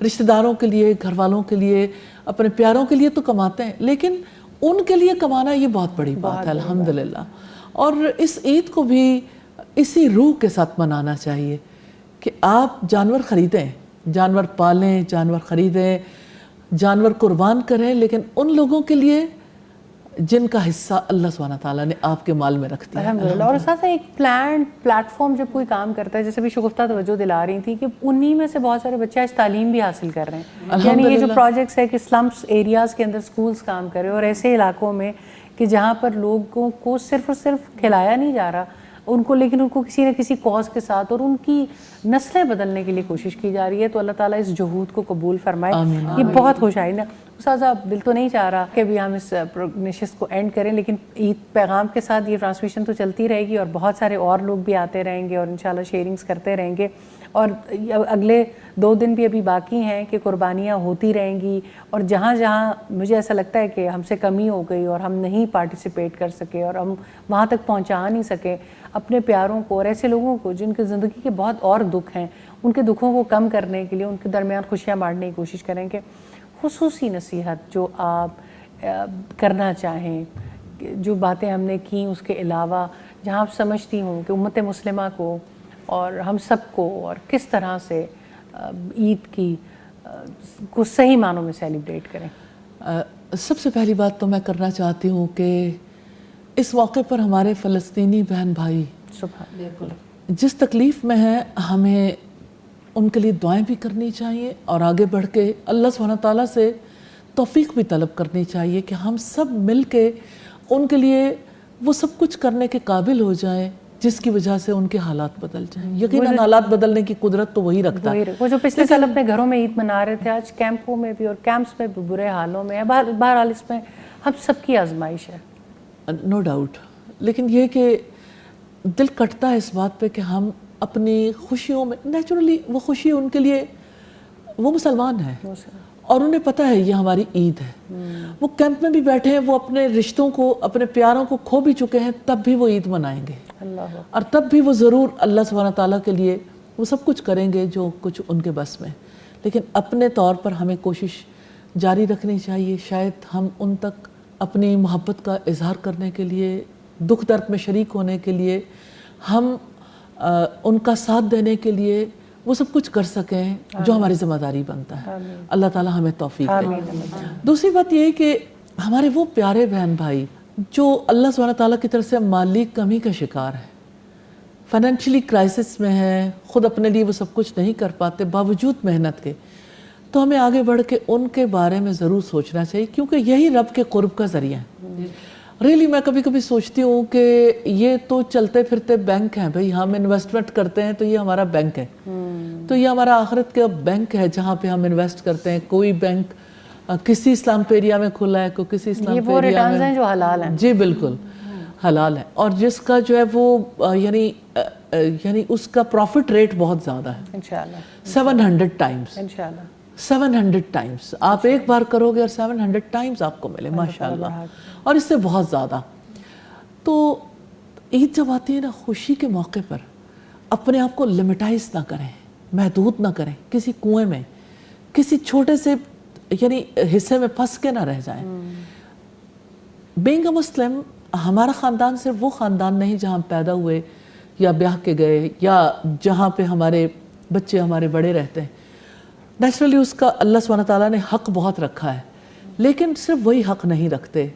رشتہ داروں کے لیے, گھر والوں کے لیے, اپنے پیاروں کے لیے تو کماتے ہیں, لیکن ان کے لیے کمانا یہ بہت بڑی بات ہے الحمدللہ. اور اس عید کو بھی اسی روح کے ساتھ منانا چاہیے کہ آپ جانور خریدیں, جانور پالیں, جانور خریدیں, جانور قربان کریں, لیکن ان لوگوں کے لیے جن کا حصہ اللہ سبحانہ تعالیٰ نے آپ کے مال میں رکھ دیا. الحمدللہ. اور ساتھ ایک پلیٹ فارم جب کوئی کام کرتا ہے, جیسے بھی شگفتہ توجہ دلا رہی تھی کہ انہی میں سے بہت سارے بچے آج تعلیم بھی حاصل کر رہے ہیں. یعنی یہ جو پروجیکٹس ہے کہ سلمس ایریاز کے اندر سکولز کام کرے, اور ایسے علاقوں میں کہ جہاں پر لوگوں کو صرف اور صرف کھلایا نہیں جا رہا ان کو, لیکن ان کو کسی نہ کسی کاز کے ساتھ اور ان کی نسلیں بدلنے کے لیے کوشش کی جا رہی ہے. تو اللہ تعالیٰ اس جہود کو قبول فرمائے. یہ بہت خوش آئند ہے. استاذہ دل تو نہیں چاہ رہا کہ بھی ہم اس نشست کو اینڈ کریں, لیکن عید پیغام کے ساتھ یہ ٹرانسمیشن تو چلتی رہے گی, اور بہت سارے اور لوگ بھی آتے رہیں گے اور انشاءاللہ شیئرنگز کرتے رہیں گے. اور اگلے 2 دن بھی ابھی باقی ہیں کہ قربانیاں ہوتی رہیں گی, اور جہاں جہاں مجھے ایسا لگتا ہے کہ ہم سے کمی ہو گئی اور ہم نہیں پارٹیسپیٹ کر سکے اور ہم وہاں تک پہنچا نہیں سکے اپنے پیاروں کو اور ایسے لوگوں کو جن کے زندگی کے بہت اور دکھ ہیں, ان کے دکھوں کو کم کرنے کے لیے ان کے درمیان خوشیاں بانٹنے کی کوشش کریں. کہ خصوصی نصیحت جو آپ کرنا چاہیں, جو باتیں ہم نے کی اس کے علاوہ جہاں آپ سمجھتی ہوں کہ امت مسلمہ کو اور ہم سب کو اور کس طرح سے عید کی کو صحیح معنوں میں سیلیبریٹ کریں. سب سے پہلی بات تو میں کرنا چاہتی ہوں کہ اس موقع پر ہمارے فلسطینی بہن بھائی جس تکلیف میں ہیں, ہمیں ان کے لیے دعائیں بھی کرنی چاہیے اور آگے بڑھ کے اللہ سبحانہ تعالیٰ سے توفیق بھی طلب کرنی چاہیے کہ ہم سب مل کے ان کے لیے وہ سب کچھ کرنے کے قابل ہو جائیں جس کی وجہ سے ان کے حالات بدل جائیں. یقیناً حالات بدلنے کی قدرت تو وہی رکھتا ہے. وہ جو پچھلے سال اپنے گھروں میں عید منا رہے تھے, آج کیمپوں میں بھی اور کیمپس میں بھی برے حالوں میں ہے. بہرحال اس میں ہم سب کی آزمائش ہے, نو ڈاؤٹ. لیکن یہ کہ دل کٹتا ہے اس بات پہ کہ ہم اپنی خوشیوں میں, نیچرلی وہ خوشی ان کے لیے, وہ مسلمان ہیں اور انہیں پتہ ہے یہ ہماری عید ہے. وہ کیمپ میں بھی بیٹھے ہیں, وہ اپنے رشتوں کو, اپنے پیاروں کو کھو بھی چکے ہیں, تب بھی وہ عید منائیں گے اور تب بھی وہ ضرور اللہ سبحانہ تعالیٰ کے لیے وہ سب کچھ کریں گے جو کچھ ان کے بس میں. لیکن اپنے طور پر ہمیں کوشش جاری رکھنی چاہیے. شاید ہم ان تک اپنی محبت کا اظہار کرنے کے لیے, دکھ درد میں شریک ہونے کے لیے, ہم ان کا ساتھ دینے کے لیے وہ سب کچھ کر سکیں جو ہماری ذمہ داری بنتا ہے. اللہ تعالیٰ ہمیں توفیق دے. دوسری بات یہ ہے کہ ہمارے وہ پیارے بہن بھائی جو اللہ سبحانہ تعالیٰ کی طرف سے مالی کمی کا شکار ہے, فائنینشلی کرائسس میں ہیں, خود اپنے لیے وہ سب کچھ نہیں کر پاتے باوجود محنت کے, تو ہمیں آگے بڑھ کے ان کے بارے میں ضرور سوچنا چاہیے, کیونکہ یہی رب کے قرب کا ذریعہ ہے. ریلی میں کبھی کبھی سوچتی ہوں کہ یہ تو چلتے پھرتے بینک ہیں بھئی, ہم انویسٹمنٹ کرتے ہیں تو یہ ہمارا بینک ہے, تو یہ ہمارا آخرت کا بینک ہے جہاں پہ ہم انویسٹ کرتے ہیں. کوئی بینک کسی اسلام ایریا میں کھلا ہے, کوئی کسی اسلام ایریا میں. یہ وہ ریٹرنز ہیں جو حلال ہیں. جی بالکل حلال ہے, اور جس کا جو ہے وہ یعنی اس کا پروفٹ ریٹ بہت زیادہ ہے. انشاءاللہ 700 ٹائمز. انشاءاللہ 700 ٹائمز آپ ایک بار کرو گے اور 700 ٹائمز آپ کو ملے ماشاءاللہ, اور اس سے بہت زیادہ. تو عید جب آتی ہے نا, خوشی کے موقع پر اپنے آپ کو لمیٹائز نہ کریں, محدود نہ کریں, کسی کنویں میں کسی چھوٹے سے یعنی حصے میں پھنس کے نہ رہ جائیں. بینگ اے مسلم, ہمارا خاندان صرف وہ خاندان نہیں جہاں ہم پیدا ہوئے یا بیاہ کے گئے یا جہاں پہ ہمارے بچے ہمارے بڑے رہتے ہیں. نیچرلی اس کا اللہ سبحانہ تعالیٰ نے حق بہت رکھا ہے, لیکن صرف وہی حق نہیں رکھتے,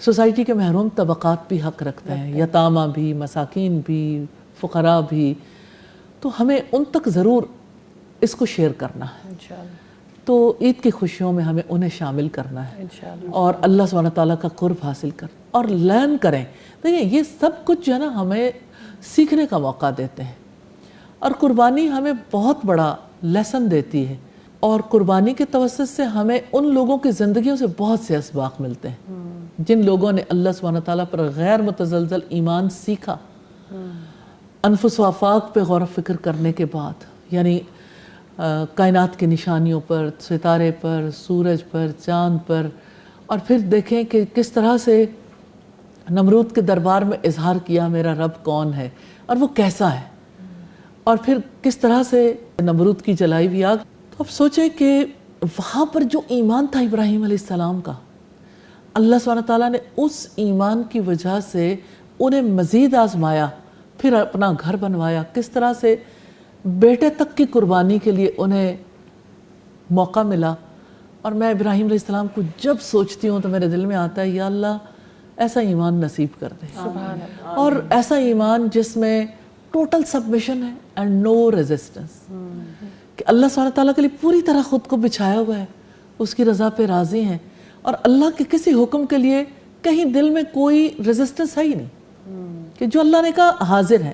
سوسائٹی کے محروم طبقات بھی حق رکھتے ہیں, یتامہ بھی, مساکین بھی, فقراء بھی. تو ہمیں ان تک ضرور اس کو شیئر کرنا ہے. تو عید کی خوشیوں میں ہمیں انہیں شامل کرنا ہے اور اللہ سبحانہ تعالیٰ کا قرب حاصل کر اور لرن کریں. دیکھیں یہ سب کچھ جو ہے نا ہمیں سیکھنے کا موقع دیتے ہیں, اور قربانی ہمیں بہت بڑا لیسن دیتی ہے, اور قربانی کے توسط سے ہمیں ان لوگوں کی زندگیوں سے بہت سے اسباق ملتے ہیں جن لوگوں نے اللہ سبحانہ تعالیٰ پر غیر متزلزل ایمان سیکھا, انفس و آفاق پہ غور و فکر کرنے کے بعد, یعنی کائنات کی نشانیوں پر, ستارے پر, سورج پر, چاند پر, اور پھر دیکھیں کہ کس طرح سے نمرود کے دربار میں اظہار کیا میرا رب کون ہے اور وہ کیسا ہے, اور پھر کس طرح سے نمرود کی جلائی ہوئی آگ اب سوچیں کہ وہاں پر جو ایمان تھا ابراہیم علیہ السلام کا، اللہ سبحانہ تعالیٰ نے اس ایمان کی وجہ سے انہیں مزید آزمایا، پھر اپنا گھر بنوایا، کس طرح سے بیٹے تک کی قربانی کے لیے انہیں موقع ملا. اور میں ابراہیم علیہ السلام کو جب سوچتی ہوں تو میرے دل میں آتا ہے یا اللہ ایسا ایمان نصیب کر دے، اور ایسا ایمان جس میں ٹوٹل سبمیشن ہے اینڈ نو ریزسٹنس، کہ اللہ سبحانہ تعالیٰ کے لیے پوری طرح خود کو بچھایا ہوا ہے، اس کی رضا پہ راضی ہیں، اور اللہ کے کسی حکم کے لیے کہیں دل میں کوئی ریزسٹنس ہے ہی نہیں، کہ جو اللہ نے کہا حاضر ہے،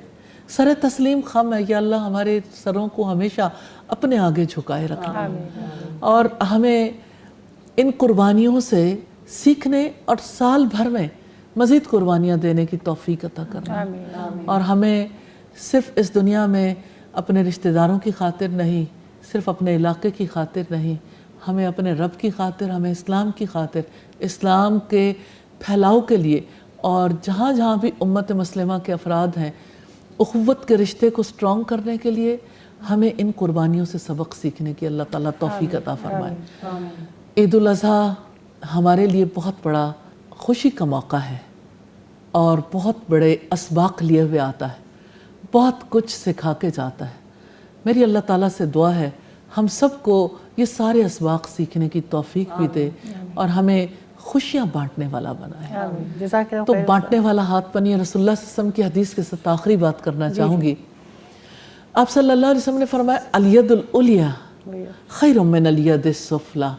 سر تسلیم خم ہے، یا اللہ ہمارے سروں کو ہمیشہ اپنے آگے جھکائے رکھنا، اور ہمیں ان قربانیوں سے سیکھنے اور سال بھر میں مزید قربانیاں دینے کی توفیق عطا کرنا، اور ہمیں صرف اس دنیا میں اپنے رشتہ داروں کی خاطر نہیں، صرف اپنے علاقے کی خاطر نہیں، ہمیں اپنے رب کی خاطر، ہمیں اسلام کی خاطر، اسلام کے پھیلاؤ کے لیے، اور جہاں جہاں بھی امت مسلمہ کے افراد ہیں، اخوت کے رشتے کو سٹرونگ کرنے کے لیے ہمیں ان قربانیوں سے سبق سیکھنے کی اللہ تعالیٰ توفیق عطا فرمائے. عید الاضحیٰ ہمارے لیے بہت بڑا خوشی کا موقع ہے، اور بہت بڑے اسباق لیے ہوئے آتا ہے، بہت کچھ سکھا کے جاتا ہے. میری اللہ تعالیٰ سے دعا ہے ہم سب کو یہ سارے اسباق سیکھنے کی توفیق بھی دے، اور ہمیں خوشیاں بانٹنے والا بنائے. تو بانٹنے والا ہاتھ بنیے. رسول اللہ صلی اللہ علیہ وسلم کی حدیث کے ساتھ آخری بات کرنا چاہوں گی. آپ صلی اللہ علیہ وسلم نے فرمایا الید العلیٰ خیر من الید السفلیٰ،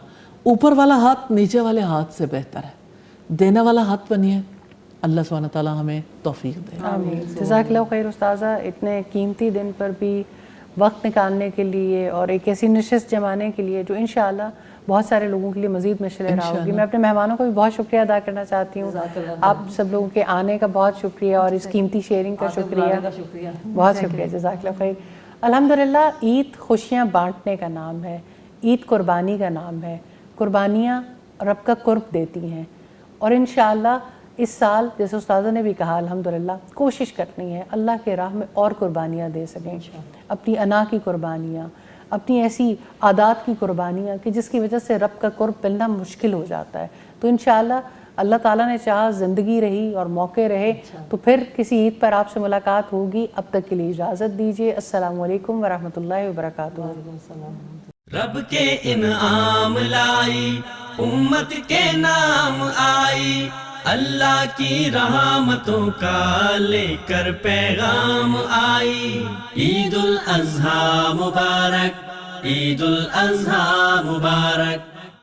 اوپر والا ہاتھ نیچے والے ہاتھ سے بہتر ہے. دینے والا ہاتھ بنیے. اللہ سبحانہ تعالیٰ ہمیں توفیق دے. آمین. جزاک اللہ خیر استاذہ، اتنے قیمتی دن پر بھی وقت نکالنے کے لیے اور ایک ایسی نشست جمانے کے لیے جو انشاءاللہ بہت سارے لوگوں کے لیے مزید مشعل راہ ہوگی. میں اپنے مہمانوں کو بھی بہت شکریہ ادا کرنا چاہتی ہوں. آپ سب لوگوں کے آنے کا بہت شکریہ، اور اس قیمتی شیئرنگ کا شکریہ. بہت شکریہ. جزاک اللہ خیر. الحمدللہ عید خوشیاں بانٹنے کا نام ہے، عید قربانی کا نام ہے. قربانیاں رب کا قرب دیتی ہیں، اور انشاءاللہ اس سال جیسے استاذہ نے بھی کہا الحمدللہ کوشش کرنی ہے اللہ کے راہ میں اور قربانیاں دے سکیں. اپنی انا کی قربانیاں، اپنی ایسی عادات کی قربانیاں کہ جس کی وجہ سے رب کا قرب ملنا مشکل ہو جاتا ہے. تو انشاءاللہ اللہ تعالیٰ نے چاہا زندگی رہی اور موقع رہے تو پھر کسی عید پر آپ سے ملاقات ہوگی. اب تک کے لیے اجازت دیجیے. السلام علیکم ورحمۃ اللہ وبرکاتہ. رب کے انعام لائی، امت کے نام آئی، اللہ کی رحمتوں کا لے کر پیغام آئی. عید الاضحیٰ مبارک، عید الاضحیٰ مبارک.